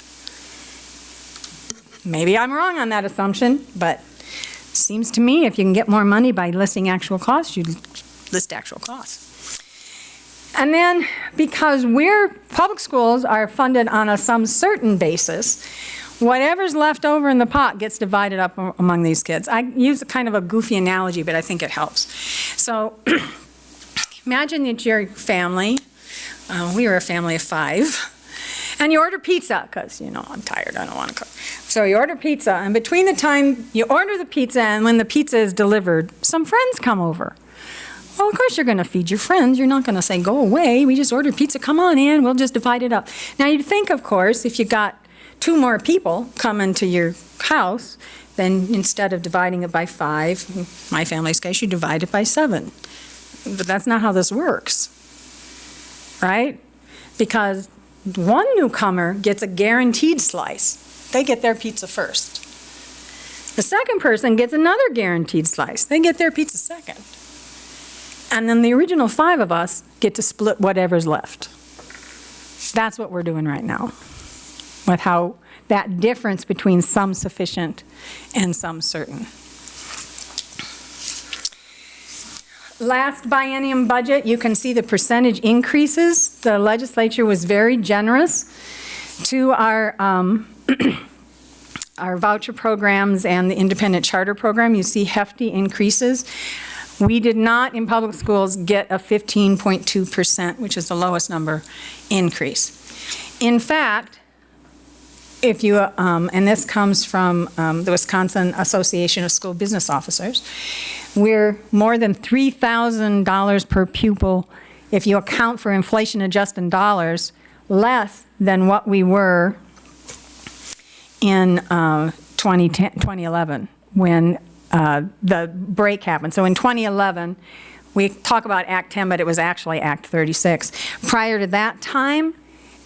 Maybe I'm wrong on that assumption, but seems to me if you can get more money by listing actual costs, you list actual costs. And then because public schools are funded on some certain basis, whatever's left over in the pot gets divided up among these kids. I use a kind of a goofy analogy, but I think it helps. So imagine that your family, we were a family of 5, and you order pizza because, I'm tired, I don't want to cook. So you order pizza, and between the time you order the pizza and when the pizza is delivered, some friends come over. Well, of course you're going to feed your friends. You're not going to say, go away, we just ordered pizza, come on in, we'll just divide it up. Now you'd think, of course, if you got 2 more people come into your house, then instead of dividing it by 5, in my family's case, you divide it by 7. But that's not how this works, right? Because one newcomer gets a guaranteed slice. They get their pizza first. The second person gets another guaranteed slice. They get their pizza second. And then the original 5 of us get to split whatever's left. That's what we're doing right now, with how that difference between some sufficient and some certain. Last biennium budget, you can see the percentage increases. The legislature was very generous to our our voucher programs and the independent charter program. You see hefty increases. We did not, in public schools, get a 15.2%, which is the lowest number, increase. In fact, if you, and this comes from the Wisconsin Association of School Business Officers, we're more than $3,000 per pupil, if you account for inflation-adjusted dollars, less than what we were in 2011, when the break happened. So in 2011, we talk about Act 10, but it was actually Act 36. Prior to that time,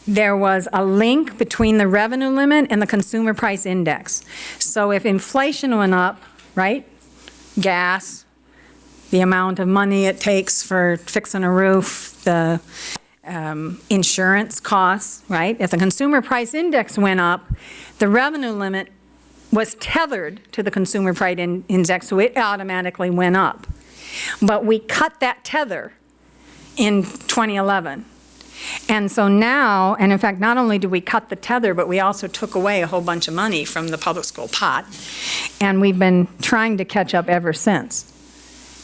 there was a link between the revenue limit and the consumer price index. So if inflation went up, right, gas, the amount of money it takes for fixing a roof, the insurance costs, right, if the consumer price index went up, the revenue limit was tethered to the consumer price index, so it automatically went up. But we cut that tether in 2011. And so now, and in fact, not only did we cut the tether, but we also took away a whole bunch of money from the public school pot. And we've been trying to catch up ever since.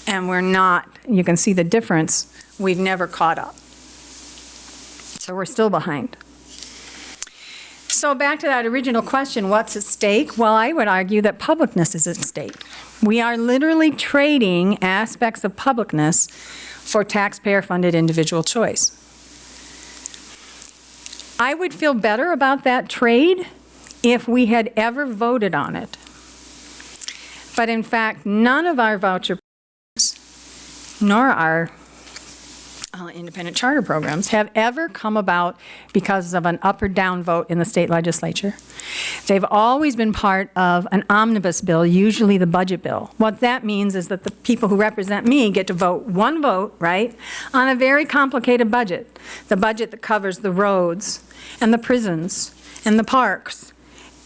And we're not, you can see the difference, we've never caught up. So we're still behind. So back to that original question, what's at stake? Well, I would argue that publicness is at stake. We are literally trading aspects of publicness for taxpayer-funded individual choice. I would feel better about that trade if we had ever voted on it. But in fact, none of our voucher programs, nor our independent charter programs, have ever come about because of an up or down vote in the state legislature. They've always been part of an omnibus bill, usually the budget bill. What that means is that the people who represent me get to vote one vote, right, on a very complicated budget. The budget that covers the roads and the prisons and the parks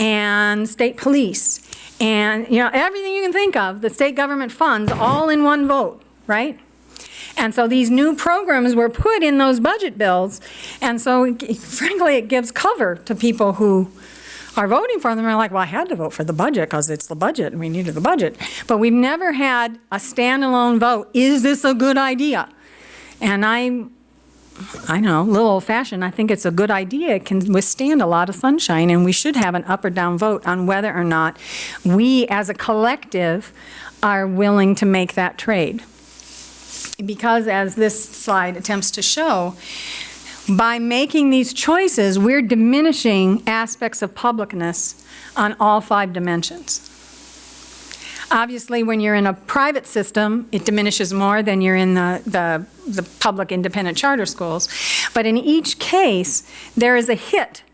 and state police and, everything you can think of, the state government funds, all in one vote, right? And so these new programs were put in those budget bills, and so frankly it gives cover to people who are voting for them. They're like, well, I had to vote for the budget because it's the budget and we needed the budget. But we've never had a standalone vote, is this a good idea? And I know, a little old-fashioned, I think it's a good idea. It can withstand a lot of sunshine, and we should have an up or down vote on whether or not we as a collective are willing to make that trade. Because as this slide attempts to show, by making these choices, we're diminishing aspects of publicness on all 5 dimensions. Obviously, when you're in a private system, it diminishes more than you're in the public independent charter schools. But in each case, there is a hit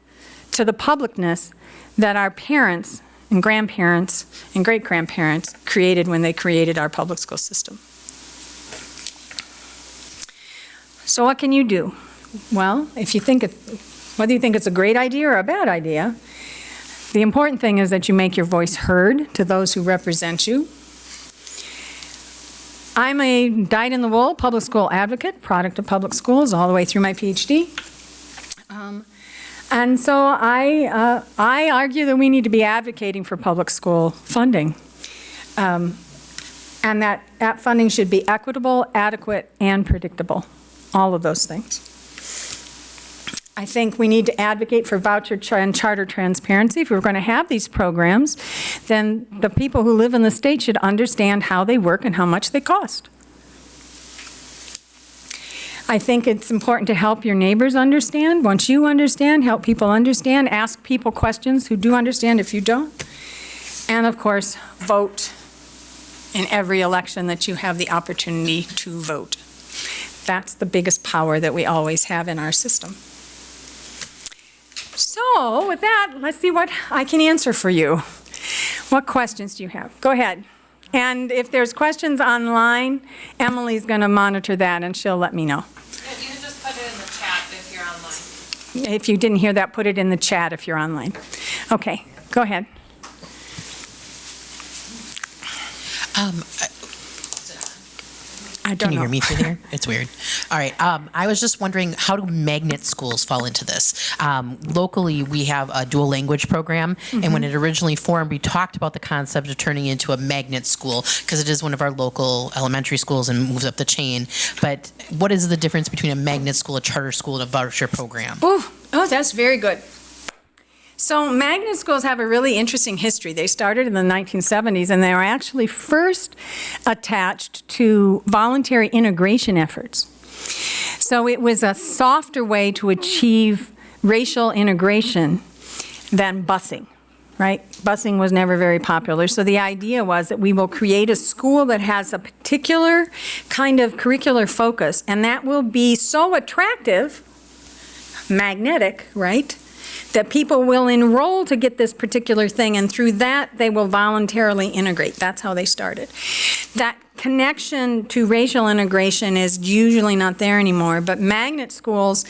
to the publicness that our parents and grandparents and great-grandparents created when they created our public school system. So what can you do? Well, if you think whether you think it's a great idea or a bad idea, the important thing is that you make your voice heard to those who represent you. I'm a dyed-in-the-wool public school advocate, product of public schools all the way through my PhD. And so I argue that we need to be advocating for public school funding. And that funding should be equitable, adequate, and predictable. All of those things. I think we need to advocate for voucher and charter transparency. If we're going to have these programs, then the people who live in the state should understand how they work and how much they cost. I think it's important to help your neighbors understand. Once you understand, help people understand. Ask people questions who do understand if you don't. And of course, vote in every election that you have the opportunity to vote. That's the biggest power that we always have in our system. So with that, let's see what I can answer for you. What questions do you have? Go ahead. And if there's questions online, Emily's going to monitor that and she'll let me know. Yeah, you can just put it in the chat if you're online. If you didn't hear that, put it in the chat if you're online. Okay, go ahead. I don't Can you know. hear me through there? It's weird. All right. I was just wondering, how do magnet schools fall into this? Locally, we have a dual language program, and when it originally formed, we talked about the concept of turning it into a magnet school because it is one of our local elementary schools and moves up the chain. But what is the difference between a magnet school, a charter school, and a voucher program? Oh, that's very good. So magnet schools have a really interesting history. They started in the 1970s, and they were actually first attached to voluntary integration efforts. So it was a softer way to achieve racial integration than busing, right? Busing was never very popular. So the idea was that we will create a school that has a particular kind of curricular focus, and that will be so attractive, magnetic, right, that people will enroll to get this particular thing, and through that, they will voluntarily integrate. That's how they started. That connection to racial integration is usually not there anymore, but magnet schools,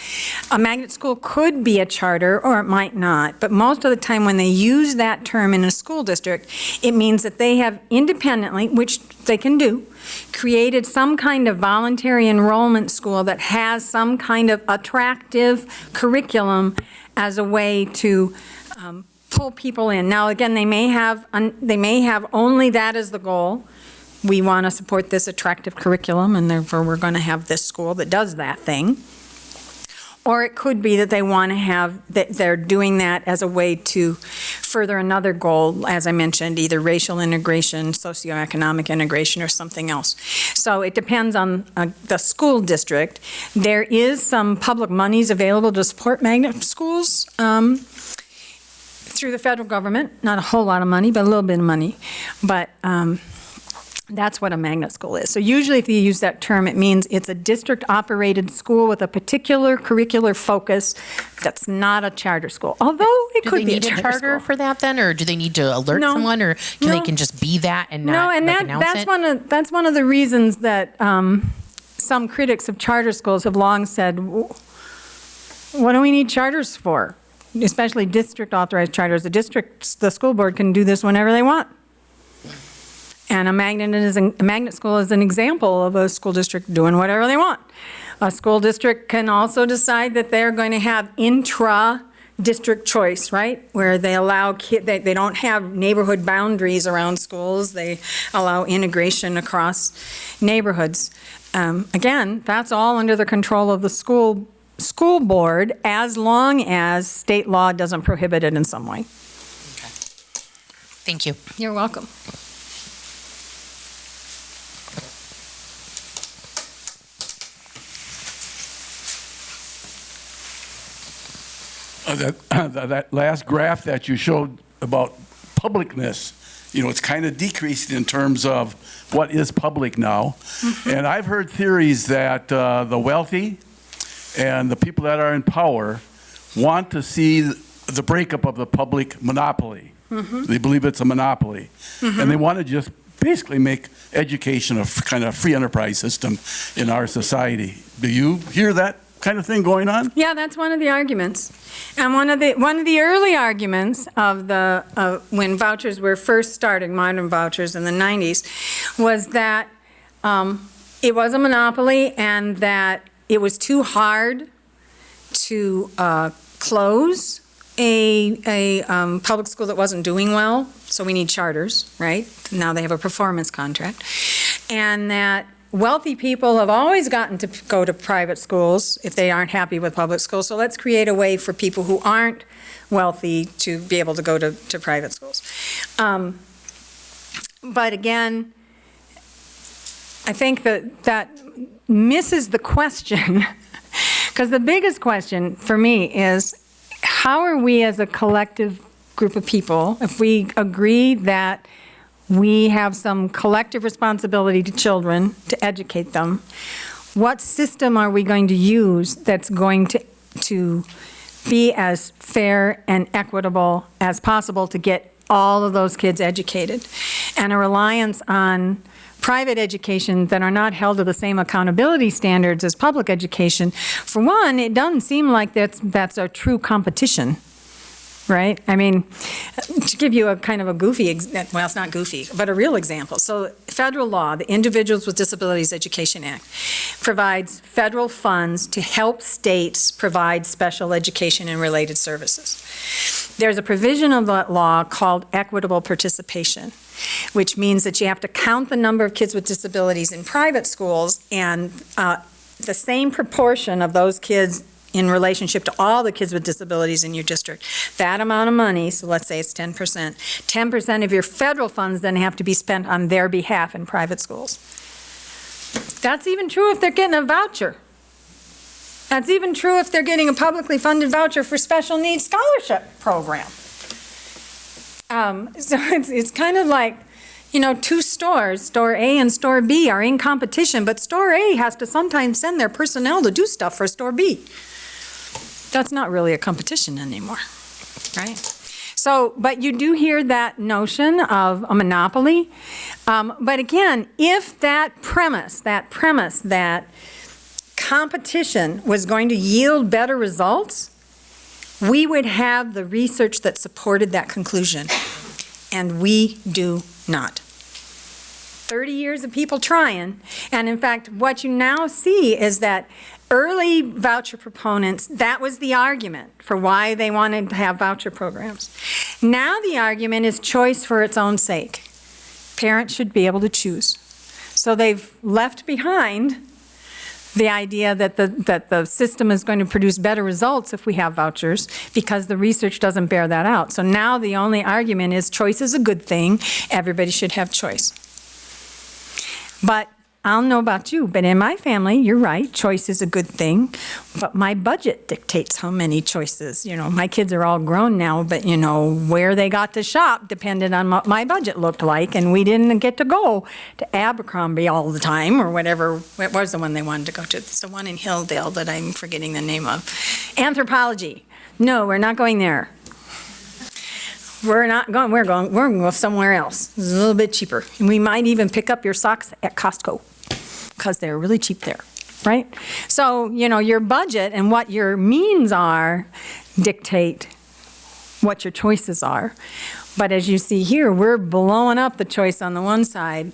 a magnet school could be a charter, or it might not, but most of the time when they use that term in a school district, it means that they have independently, which they can do, created some kind of voluntary enrollment school that has some kind of attractive curriculum as a way to pull people in. Now, again, they may have only that as the goal. We want to support this attractive curriculum, and therefore we're going to have this school that does that thing. Or it could be that they want to have, that they're doing that as a way to further another goal, as I mentioned, either racial integration, socioeconomic integration, or something else. So it depends on the school district. There is some public monies available to support magnet schools through the federal government. Not a whole lot of money, but a little bit of money. But that's what a magnet school is. So usually if you use that term, it means it's a district-operated school with a particular curricular focus that's not a charter school, although it could be a charter school. Do they need a charter for that then, or do they need to alert someone, or they can just be that and not announce it? That's one of the reasons that some critics of charter schools have long said, what do we need charters for? Especially district-authorized charters. The school board can do this whenever they want. And a magnet school is an example of a school district doing whatever they want. A school district can also decide that they're going to have intra-district choice, right? Where they allow they don't have neighborhood boundaries around schools. They allow integration across neighborhoods. Again, that's all under the control of the school board, as long as state law doesn't prohibit it in some way. Okay. Thank you. You're welcome. That last graph that you showed about publicness, it's kind of decreased in terms of what is public now. And I've heard theories that the wealthy and the people that are in power want to see the breakup of the public monopoly. They believe it's a monopoly. And they want to just basically make education a kind of free enterprise system in our society. Do you hear that kind of thing going on? Yeah, that's one of the arguments. And one of the early arguments of when vouchers were first starting, modern vouchers in the 90s, was that it was a monopoly and that it was too hard to close a public school that wasn't doing well, so we need charters, right? Now they have a performance contract. And that wealthy people have always gotten to go to private schools if they aren't happy with public schools, so let's create a way for people who aren't wealthy to be able to go to private schools. But again, I think that misses the question, because the biggest question for me is, how are we as a collective group of people, if we agree that we have some collective responsibility to children to educate them, what system are we going to use that's going to be as fair and equitable as possible to get all of those kids educated? And a reliance on private education that are not held to the same accountability standards as public education, for one, it doesn't seem like that's a true competition, right? I mean, to give you a kind of a goofy, well, it's not goofy, but a real example. So federal law, the Individuals with Disabilities Education Act, provides federal funds to help states provide special education and related services. There's a provision of that law called equitable participation, which means that you have to count the number of kids with disabilities in private schools, and the same proportion of those kids in relationship to all the kids with disabilities in your district. That amount of money, so let's say it's 10%, 10% of your federal funds then have to be spent on their behalf in private schools. That's even true if they're getting a voucher. That's even true if they're getting a publicly funded voucher for special needs scholarship program. So it's kind of like, two stores, Store A and Store B, are in competition, but Store A has to sometimes send their personnel to do stuff for Store B. That's not really a competition anymore, right? So, but you do hear that notion of a monopoly. But again, if that premise that competition was going to yield better results, we would have the research that supported that conclusion, and we do not. 30 years of people trying, and in fact, what you now see is that early voucher proponents, that was the argument for why they wanted to have voucher programs. Now the argument is choice for its own sake. Parents should be able to choose. So they've left behind the idea that the system is going to produce better results if we have vouchers, because the research doesn't bear that out. So now the only argument is choice is a good thing. Everybody should have choice. But I don't know about you, but in my family, you're right, choice is a good thing, but my budget dictates how many choices. My kids are all grown now, but where they got to shop depended on what my budget looked like, and we didn't get to go to Abercrombie all the time, or whatever. What was the one they wanted to go to? It's the one in Hilldale that I'm forgetting the name of. Anthropology. No, we're not going there. We're going to go somewhere else. It's a little bit cheaper. And we might even pick up your socks at Costco, because they're really cheap there, right? So, your budget and what your means are dictate what your choices are. But as you see here, we're blowing up the choice on the one side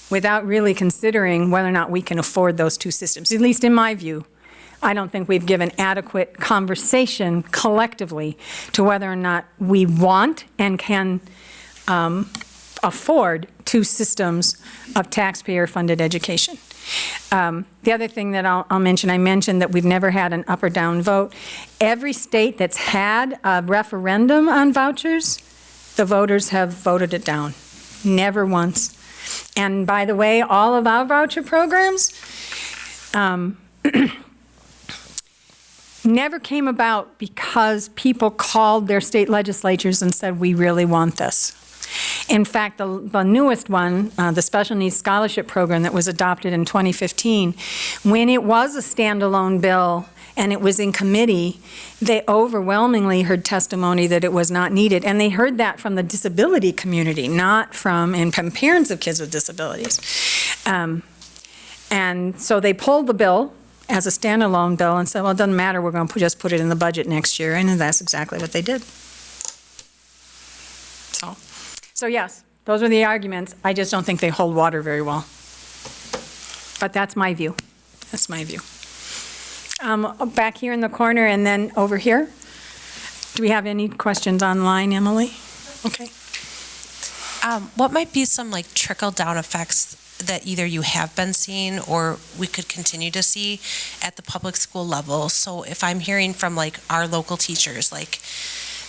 without really considering whether or not we can afford those two systems, at least in my view. I don't think we've given adequate conversation collectively to whether or not we want and can afford two systems of taxpayer-funded education. The other thing that I'll mention, I mentioned that we've never had an up or down vote. Every state that's had a referendum on vouchers, the voters have voted it down. Never once. And by the way, all of our voucher programs never came about because people called their state legislatures and said, we really want this. In fact, the newest one, the Special Needs Scholarship Program that was adopted in 2015, when it was a standalone bill and it was in committee, they overwhelmingly heard testimony that it was not needed. And they heard that from the disability community, not from parents of kids with disabilities. And so they pulled the bill, as a standalone bill and said, well, it doesn't matter, we're going to just put it in the budget next year, and that's exactly what they did. So yes, those are the arguments. I just don't think they hold water very well. But that's my view. That's my view. Back here in the corner and then over here. Do we have any questions online, Emily? Okay. What might be some like trickle down effects that either you have been seeing or we could continue to see at the public school level? So if I'm hearing from like our local teachers, like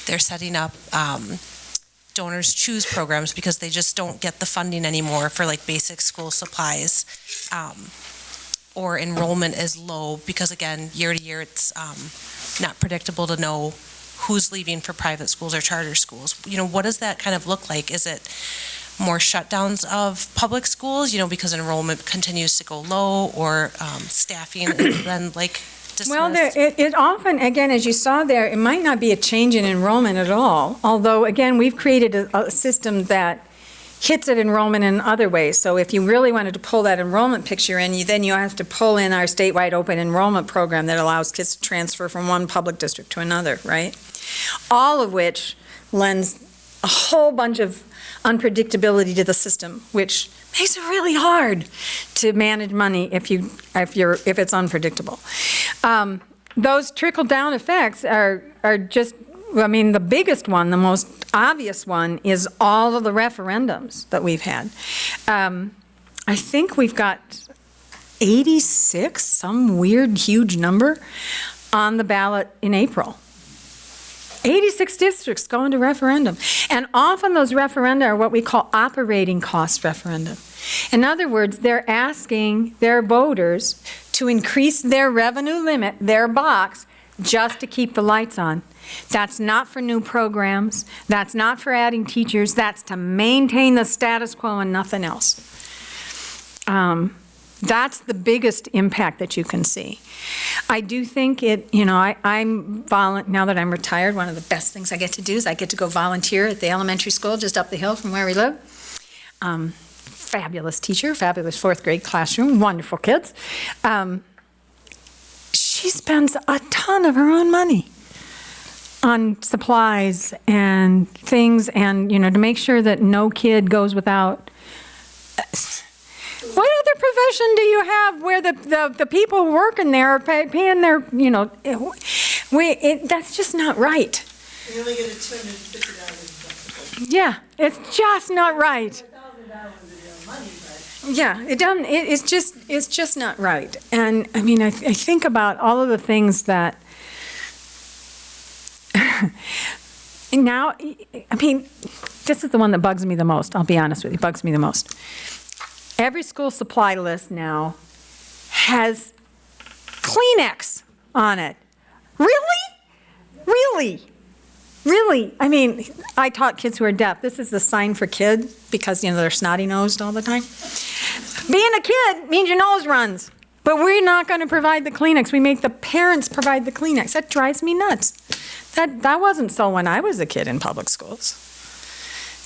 they're setting up donors choose programs because they just don't get the funding anymore for like basic school supplies, or enrollment is low because again, year to year, it's not predictable to know who's leaving for private schools or charter schools. You know, what does that kind of look like? Is it more shutdowns of public schools, you know, because enrollment continues to go low, or staffing is then like dismissed? Well, it often, again, as you saw there, it might not be a change in enrollment at all. Although, again, we've created a system that hits at enrollment in other ways. So if you really wanted to pull that enrollment picture in, then you have to pull in our statewide open enrollment program that allows kids to transfer from one public district to another, right? All of which lends a whole bunch of unpredictability to the system, which makes it really hard to manage money if it's unpredictable. Those trickle-down effects are just, I mean, the biggest one, the most obvious one, is all of the referendums that we've had. I think we've got 86, some weird, huge number, on the ballot in April. 86 districts going to referendum. And often those referenda are what we call operating cost referendum. In other words, they're asking their voters to increase their revenue limit, their box, just to keep the lights on. That's not for new programs. That's not for adding teachers. That's to maintain the status quo and nothing else. That's the biggest impact that you can see. I do think it, you know, now that I'm retired, one of the best things I get to do is I get to go volunteer at the elementary school just up the hill from where we live. Fabulous teacher, fabulous fourth grade classroom, wonderful kids. She spends a ton of her own money on supplies and things, and, you know, to make sure that no kid goes without. What other profession do you have where the people working there are paying their, you know, that's just not right. You only get a $250 deductible. Yeah, it's just not right. $1,000 is money, but. Yeah, it's just not right. And I mean, I think about all of the things that now, I mean, this is the one that bugs me the most. I'll be honest with you, bugs me the most. Every school supply list now has Kleenex on it. Really? Really? Really? I mean, I taught kids who are deaf. This is the sign for kids because, you know, they're snotty-nosed all the time. Being a kid means your nose runs, but we're not going to provide the Kleenex. We make the parents provide the Kleenex. That drives me nuts. That wasn't so when I was a kid in public schools.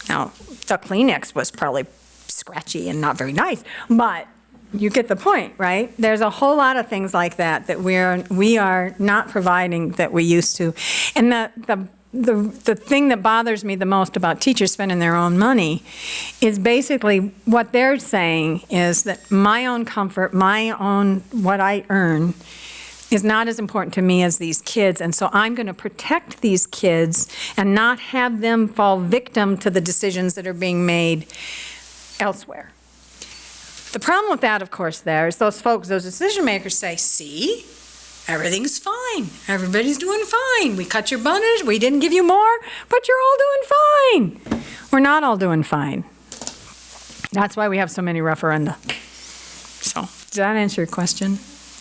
Now, the Kleenex was probably scratchy and not very nice, but you get the point, right? There's a whole lot of things like that we are not providing that we used to. And the thing that bothers me the most about teachers spending their own money is basically what they're saying is that my own comfort, what I earn is not as important to me as these kids, and so I'm going to protect these kids and not have them fall victim to the decisions that are being made elsewhere. The problem with that, of course, there is those decision makers say, see, everything's fine. Everybody's doing fine. We cut your budget. We didn't give you more, but you're all doing fine. We're not all doing fine. That's why we have so many referenda. So, does that answer your question?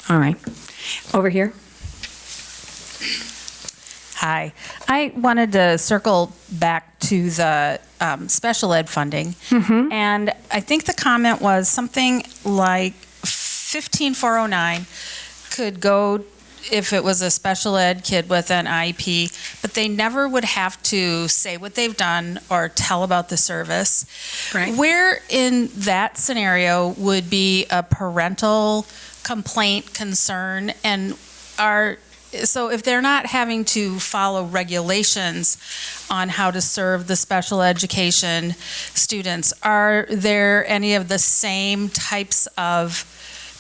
All right. Over here. Hi. I wanted to circle back to the special ed funding. Mm-hmm. And I think the comment was something like 15409 could go if it was a special ed kid with an IEP, but they never would have to say what they've done or tell about the service. Right. Where in that scenario would be a parental complaint, concern, and so if they're not having to follow regulations on how to serve the special education students, are there any of the same types of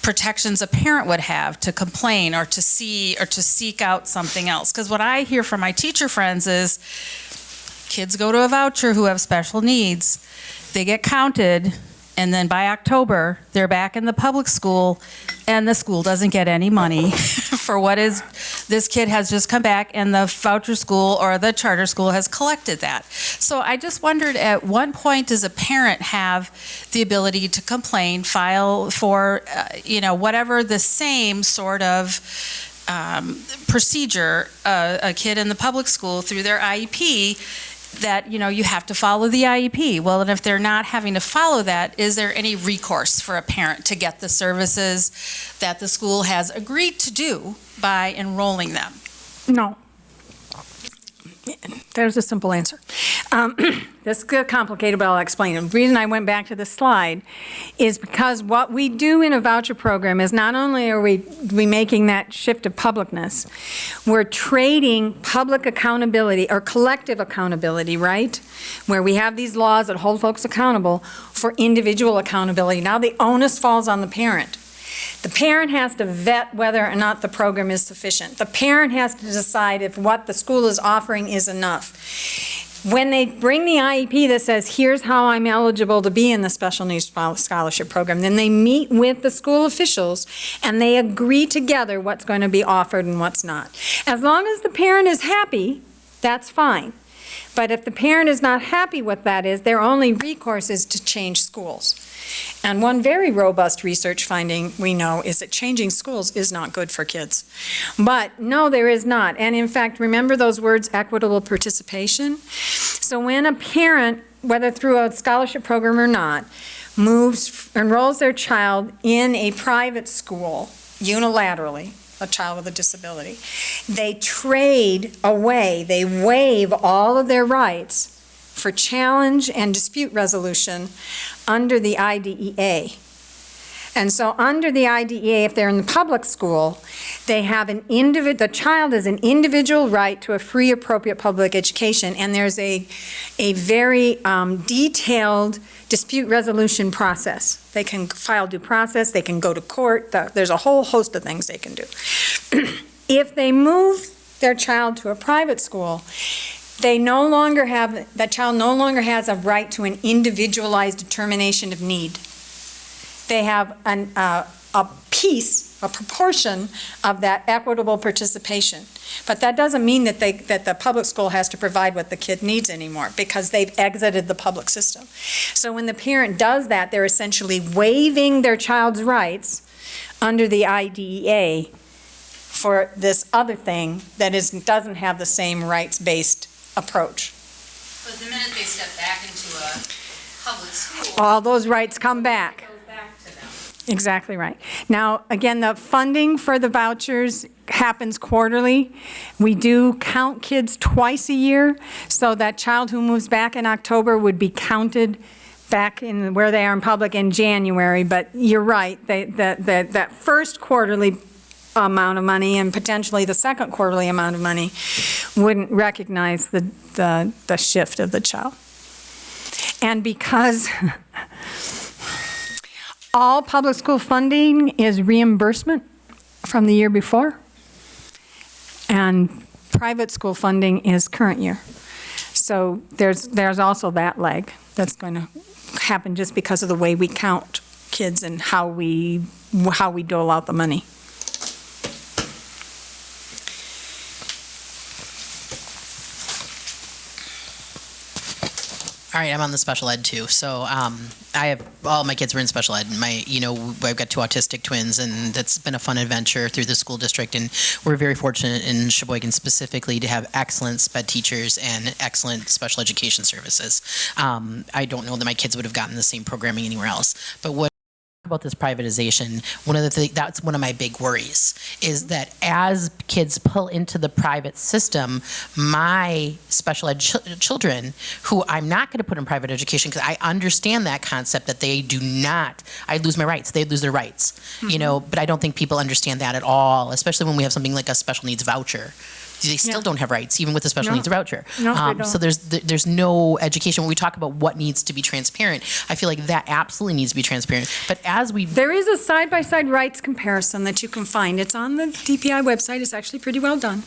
protections a parent would have to complain or to see or to seek out something else? Because what I hear from my teacher friends is kids go to a voucher who have special needs, they get counted, and then by October, they're back in the public school, and the school doesn't get any money for what is, this kid has just come back, and the voucher school or the charter school has collected that. So I just wondered, at what point does a parent have the ability to complain, file for, whatever the same sort of procedure, a kid in the public school through their IEP, that, you have to follow the IEP. Well, and if they're not having to follow that, is there any recourse for a parent to get the services that the school has agreed to do by enrolling them? No. There's a simple answer. This is complicated, but I'll explain it. The reason I went back to the slide is because what we do in a voucher program is not only are we making that shift of publicness, we're trading public accountability or collective accountability, right? Where we have these laws that hold folks accountable for individual accountability. Now the onus falls on the parent. The parent has to vet whether or not the program is sufficient. The parent has to decide if what the school is offering is enough. When they bring the IEP that says, here's how I'm eligible to be in the special needs scholarship program, then they meet with the school officials and they agree together what's going to be offered and what's not. As long as the parent is happy, that's fine. But if the parent is not happy with that, their only recourse is to change schools. And one very robust research finding we know is that changing schools is not good for kids. But no, there is not. And in fact, remember those words, equitable participation? So when a parent, whether through a scholarship program or not, enrolls their child in a private school unilaterally, a child with a disability, they trade away, they waive all of their rights for challenge and dispute resolution under the IDEA. And so under the IDEA, if they're in the public school, they have the child has an individual right to a free, appropriate public education, and there's a very detailed dispute resolution process. They can file due process, they can go to court, there's a whole host of things they can do. If they move their child to a private school, that child no longer has a right to an individualized determination of need. They have a proportion of that equitable participation. But that doesn't mean that the public school has to provide what the kid needs anymore, because they've exited the public system. So when the parent does that, they're essentially waiving their child's rights under the IDEA for this other thing that doesn't have the same rights-based approach. But the minute they step back into a public school, all those rights come back. it goes back to them. Exactly right. Now, again, the funding for the vouchers happens quarterly. We do count kids twice a year, so that child who moves back in October would be counted back in where they are in public in January. But you're right, that first quarterly amount of money and potentially the second quarterly amount of money wouldn't recognize the shift of the child. And because all public school funding is reimbursement from the year before, and private school funding is current year. So there's also that lag that's going to happen just because of the way we count kids and how we dole out the money. All right, I'm on the special ed too. So I have all my kids were in special ed. I've got two autistic twins, and that's been a fun adventure through the school district. And we're very fortunate in Sheboygan specifically to have excellent SPED teachers and excellent special education services. I don't know that my kids would have gotten the same programming anywhere else. But what about this privatization, one of the things, that's one of my big worries, is that as kids pull into the private system, my special ed children, who I'm not going to put in private education, because I understand that concept that they do not, I lose my rights, they lose their rights, you know, but I don't think people understand that at all, especially when we have something like a special needs voucher. They still don't have rights, even with the special needs voucher. No, they don't. So there's no education. When we talk about what needs to be transparent, I feel like that absolutely needs to be transparent. But as we There is a side-by-side rights comparison that you can find. It's on the DPI website. It's actually pretty well done.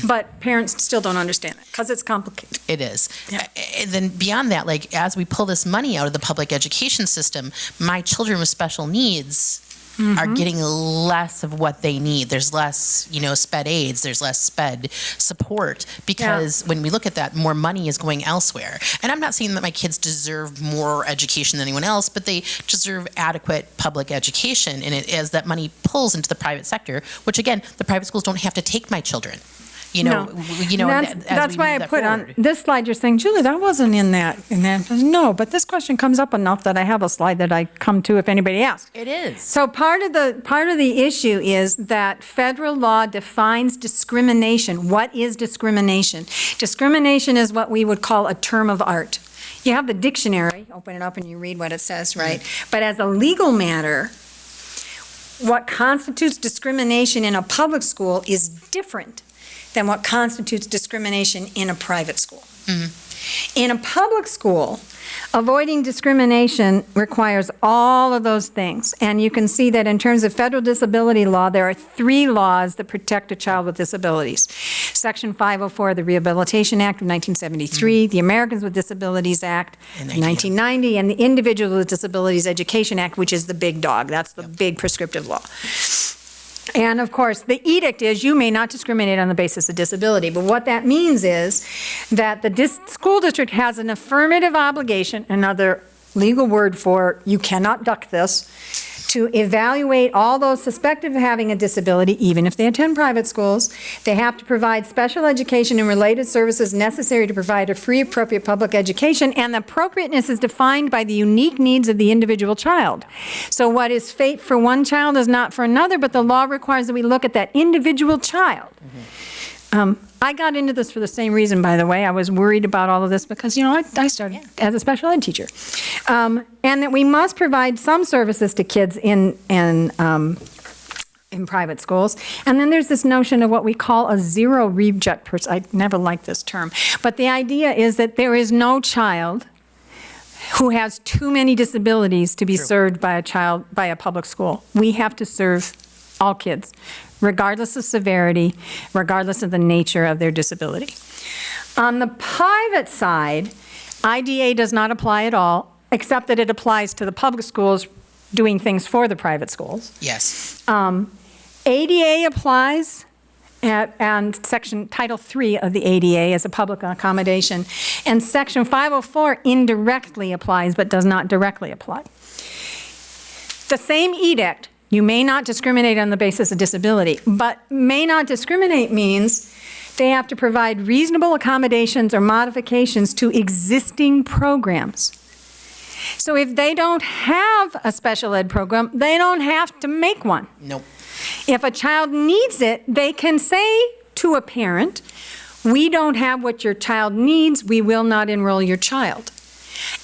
But parents still don't understand it because it's complicated. It is. Yeah. And then beyond that, like as we pull this money out of the public education system, my children with special needs are getting less of what they need. There's less, you know, sped aids, there's less sped support, because when we look at that, more money is going elsewhere. And I'm not saying that my kids deserve more education than anyone else, but they deserve adequate public education. And as that money pulls into the private sector, which again, the private schools don't have to take my children. You know, That's why I put on this slide, you're saying, Julie, that wasn't in that. No, but this question comes up enough that I have a slide that I come to if anybody asks. It is. So part of the issue is that federal law defines discrimination. What is discrimination? Discrimination is what we would call a term of art. You have the dictionary, open it up and you read what it says, right? But as a legal matter, what constitutes discrimination in a public school is different than what constitutes discrimination in a private school. In a public school, avoiding discrimination requires all of those things. And you can see that in terms of federal disability law, there are 3 laws that protect a child with disabilities. Section 504 of the Rehabilitation Act of 1973, the Americans with Disabilities Act of 1990, and the Individuals with Disabilities Education Act, which is the big dog. That's the big prescriptive law. And of course, the edict is you may not discriminate on the basis of disability. But what that means is that the school district has an affirmative obligation, another legal word for you cannot duck this, to evaluate all those suspected of having a disability, even if they attend private schools. They have to provide special education and related services necessary to provide a free, appropriate public education, and the appropriateness is defined by the unique needs of the individual child. So what is fate for one child is not for another, but the law requires that we look at that individual child. I got into this for the same reason, by the way. I was worried about all of this because, you know, I started as a special ed teacher. And that we must provide some services to kids in private schools. And then there's this notion of what we call a zero reject person. I never liked this term. But the idea is that there is no child who has too many disabilities to be served by a public school. We have to serve all kids, regardless of severity, regardless of the nature of their disability. On the private side, IDA does not apply at all, except that it applies to the public schools doing things for the private schools. Yes. ADA applies, and Title III of the ADA is a public accommodation, and Section 504 indirectly applies but does not directly apply. The same edict, you may not discriminate on the basis of disability, but may not discriminate means they have to provide reasonable accommodations or modifications to existing programs. So if they don't have a special ed program, they don't have to make one. Nope. If a child needs it, they can say to a parent, we don't have what your child needs, we will not enroll your child.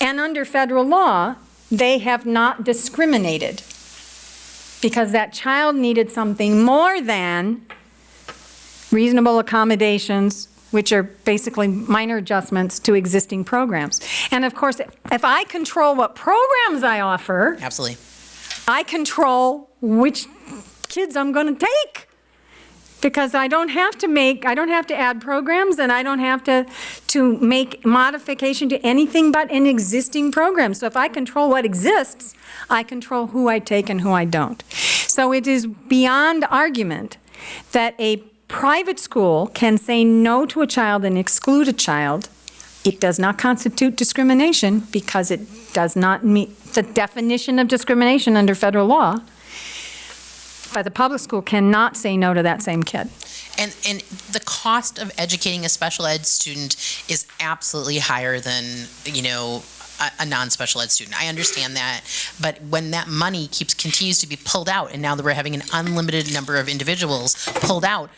And under federal law, they have not discriminated because that child needed something more than reasonable accommodations, which are basically minor adjustments to existing programs. And of course, if I control what programs I offer, Absolutely. I control which kids I'm going to take. Because I don't have to add programs, and I don't have to make modification to anything but an existing program. So if I control what exists, I control who I take and who I don't. So it is beyond argument that a private school can say no to a child and exclude a child. It does not constitute discrimination because it does not meet the definition of discrimination under federal law. But the public school cannot say no to that same kid. And the cost of educating a special ed student is absolutely higher than, you know, a non-special ed student. I understand that, but when that money continues to be pulled out, and now that we're having an unlimited number of individuals pulled out,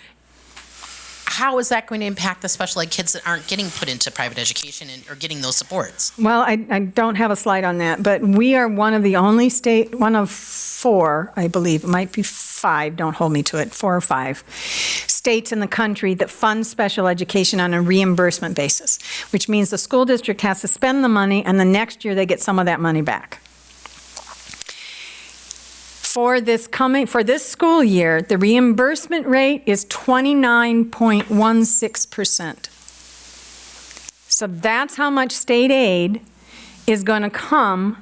how is that going to impact the special ed kids that aren't getting put into private education or getting those supports? Well, I don't have a slide on that, but we are one of the only one of 4, I believe, it might be 5, don't hold me to it, 4 or 5 states in the country that fund special education on a reimbursement basis, which means the school district has to spend the money and the next year they get some of that money back. For this school year, the reimbursement rate is 29.16%. So that's how much state aid is going to come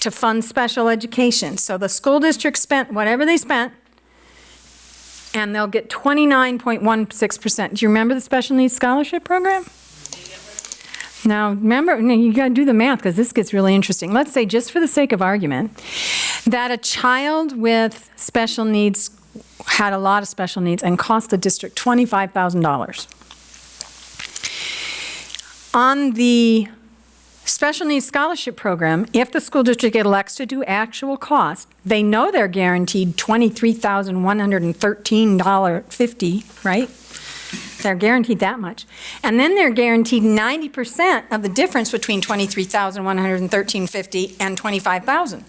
to fund special education. So the school district spent whatever they spent, and they'll get 29.16%. Do you remember the special needs scholarship program? Now, remember, you got to do the math because this gets really interesting. Let's say, just for the sake of argument, that a child with special needs had a lot of special needs and cost the district $25,000. On the special needs scholarship program, if the school district elects to do actual cost, they know they're guaranteed $23,113.50, right? They're guaranteed that much. And then they're guaranteed 90% of the difference between $23,113.50 and $25,000,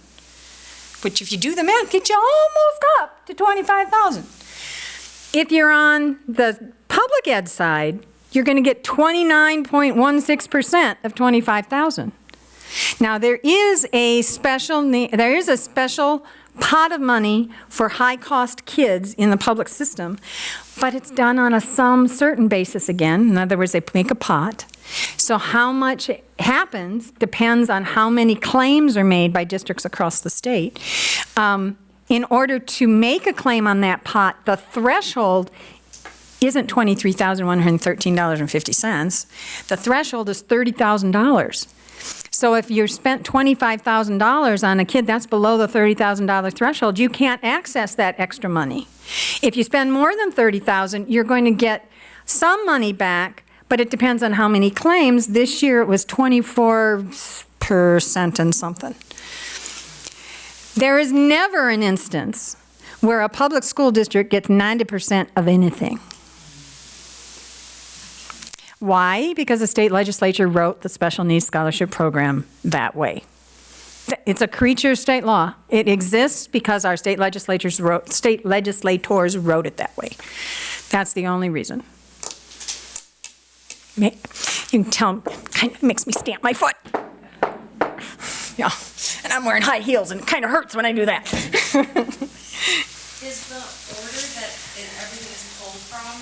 which, if you do the math, gets you almost up to $25,000. If you're on the public ed side, you're going to get 29.16% of $25,000. Now, there is a special pot of money for high-cost kids in the public system, but it's done on some certain basis again. In other words, they make a pot. So how much happens depends on how many claims are made by districts across the state. In order to make a claim on that pot, the threshold isn't $23,113.50. The threshold is $30,000. So if you spent $25,000 on a kid, that's below the $30,000 threshold. You can't access that extra money. If you spend more than $30,000, you're going to get some money back, but it depends on how many claims. This year it was 24% and something. There is never an instance where a public school district gets 90% of anything. Why? Because the state legislature wrote the special needs scholarship program that way. It's a creature of state law. It exists because our state legislators wrote it that way. That's the only reason. You can tell, kind of makes me stamp my foot. Yeah, and I'm wearing high heels, and it kind of hurts when I do that. Is the order that everything is pulled from,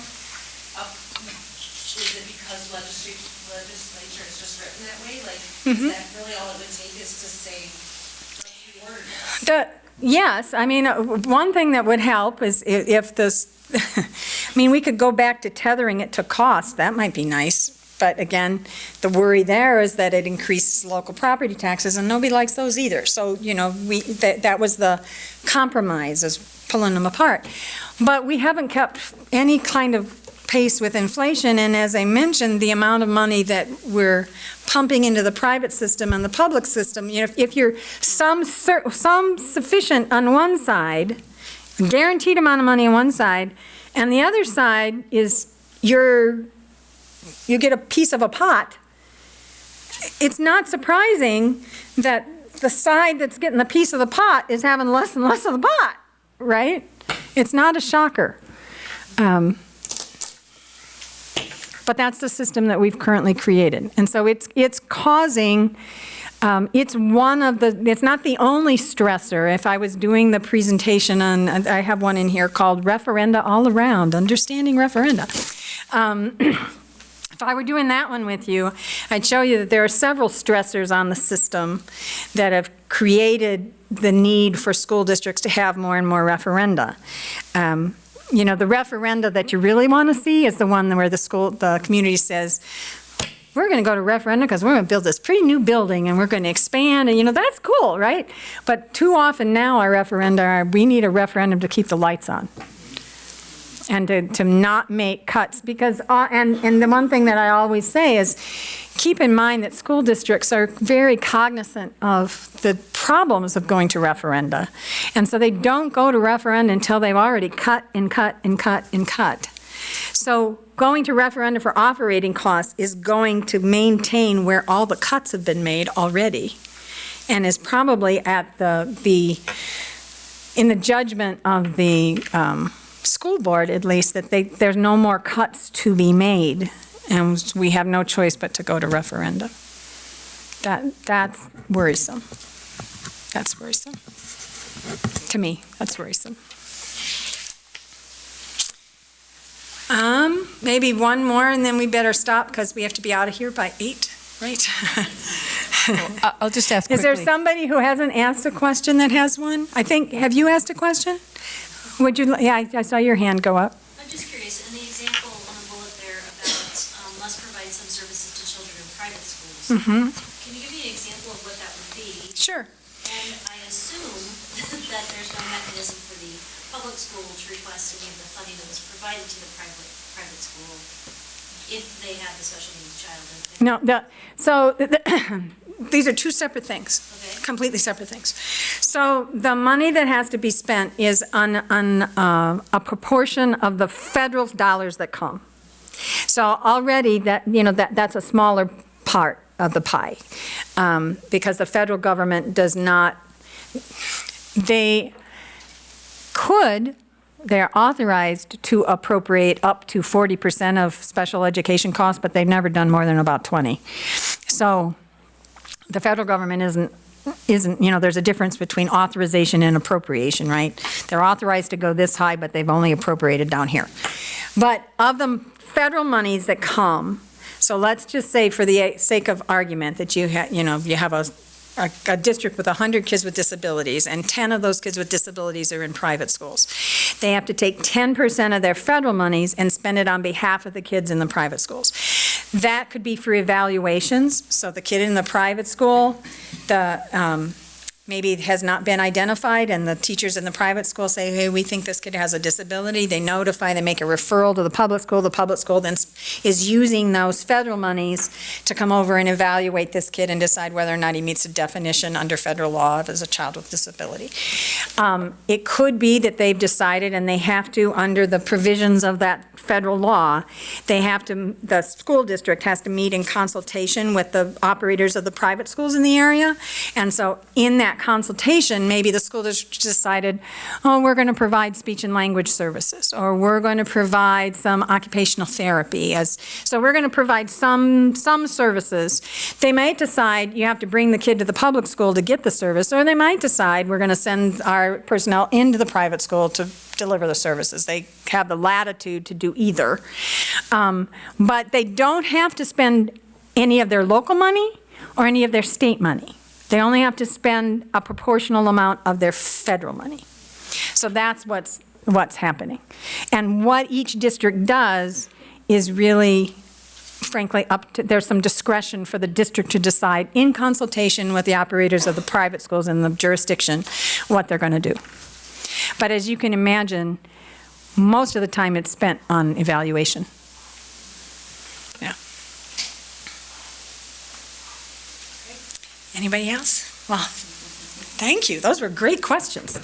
is it because legislature is just written that way? Like, is that really all it would take is to say, let's reword this? Yes, I mean, one thing that would help is if this, I mean, we could go back to tethering it to cost. That might be nice. But again, the worry there is that it increases local property taxes, and nobody likes those either. So, you know, that was the compromise, is pulling them apart. But we haven't kept any kind of pace with inflation, and as I mentioned, the amount of money that we're pumping into the private system and the public system, you know, if you're some sufficient on one side, a guaranteed amount of money on one side, and the other side is you get a piece of a pot, it's not surprising that the side that's getting the piece of the pot is having less and less of the pot, right? It's not a shocker. But that's the system that we've currently created. And so it's causing, it's not the only stressor. If I was doing the presentation on, I have one in here called Referenda All Around, Understanding Referenda. If I were doing that one with you, I'd show you that there are several stressors on the system that have created the need for school districts to have more and more referenda. You know, the referenda that you really want to see is the one where the community says, we're going to go to referenda because we're going to build this pretty new building and we're going to expand, and you know, that's cool, right? But too often now our referenda are, we need a referendum to keep the lights on and to not make cuts, because, and the one thing that I always say is, keep in mind that school districts are very cognizant of the problems of going to referenda. And so they don't go to referenda until they've already cut and cut and cut and cut. So going to referenda for operating costs is going to maintain where all the cuts have been made already, and is probably at in the judgment of the school board, at least, that there's no more cuts to be made, and we have no choice but to go to referenda. That's worrisome. That's worrisome. To me, that's worrisome. Maybe one more, and then we better stop, because we have to be out of here by 8, right? I'll just ask Is quickly. there somebody who hasn't asked a question that has one? I think, have you asked a question? Would you, yeah, I saw your hand go up. I'm just curious, in the example on the bullet there about must provide some services to children in private schools, Mm-hmm. can you give me an example of what that would be? Sure. And I assume that there's no mechanism for the public school to request any of the funding that was provided to the private school if they have the special needs child. No, these are two separate things, Okay. completely separate things. So the money that has to be spent is on a proportion of the federal dollars that come. So already that's a smaller part of the pie, because the federal government does not, they're authorized to appropriate up to 40% of special education costs, but they've never done more than about 20. So the federal government isn't, there's a difference between authorization and appropriation, right? They're authorized to go this high, but they've only appropriated down here. But of the federal monies that come, so let's just say for the sake of argument that you have a district with 100 kids with disabilities, and 10 of those kids with disabilities are in private schools. They have to take 10% of their federal monies and spend it on behalf of the kids in the private schools. That could be for evaluations. So the kid in the private school, maybe has not been identified, and the teachers in the private school say, hey, we think this kid has a disability. They notify, they make a referral to the public school. The public school then is using those federal monies to come over and evaluate this kid and decide whether or not he meets the definition under federal law as a child with disability. It could be that they've decided, and they have to, under the provisions of that federal law, the school district has to meet in consultation with the operators of the private schools in the area. And so in that consultation, maybe the school district decided, oh, we're going to provide speech and language services, or we're going to provide some occupational therapy. So we're going to provide some services. They might decide you have to bring the kid to the public school to get the service, or they might decide we're going to send our personnel into the private school to deliver the services. They have the latitude to do either. But they don't have to spend any of their local money or any of their state money. They only have to spend a proportional amount of their federal money. So that's what's happening. And what each district does is really, frankly, there's some discretion for the district to decide in consultation with the operators of the private schools in the jurisdiction what they're going to do. But as you can imagine, most of the time it's spent on evaluation. Yeah. Anybody else? Well, thank you. Those were great questions.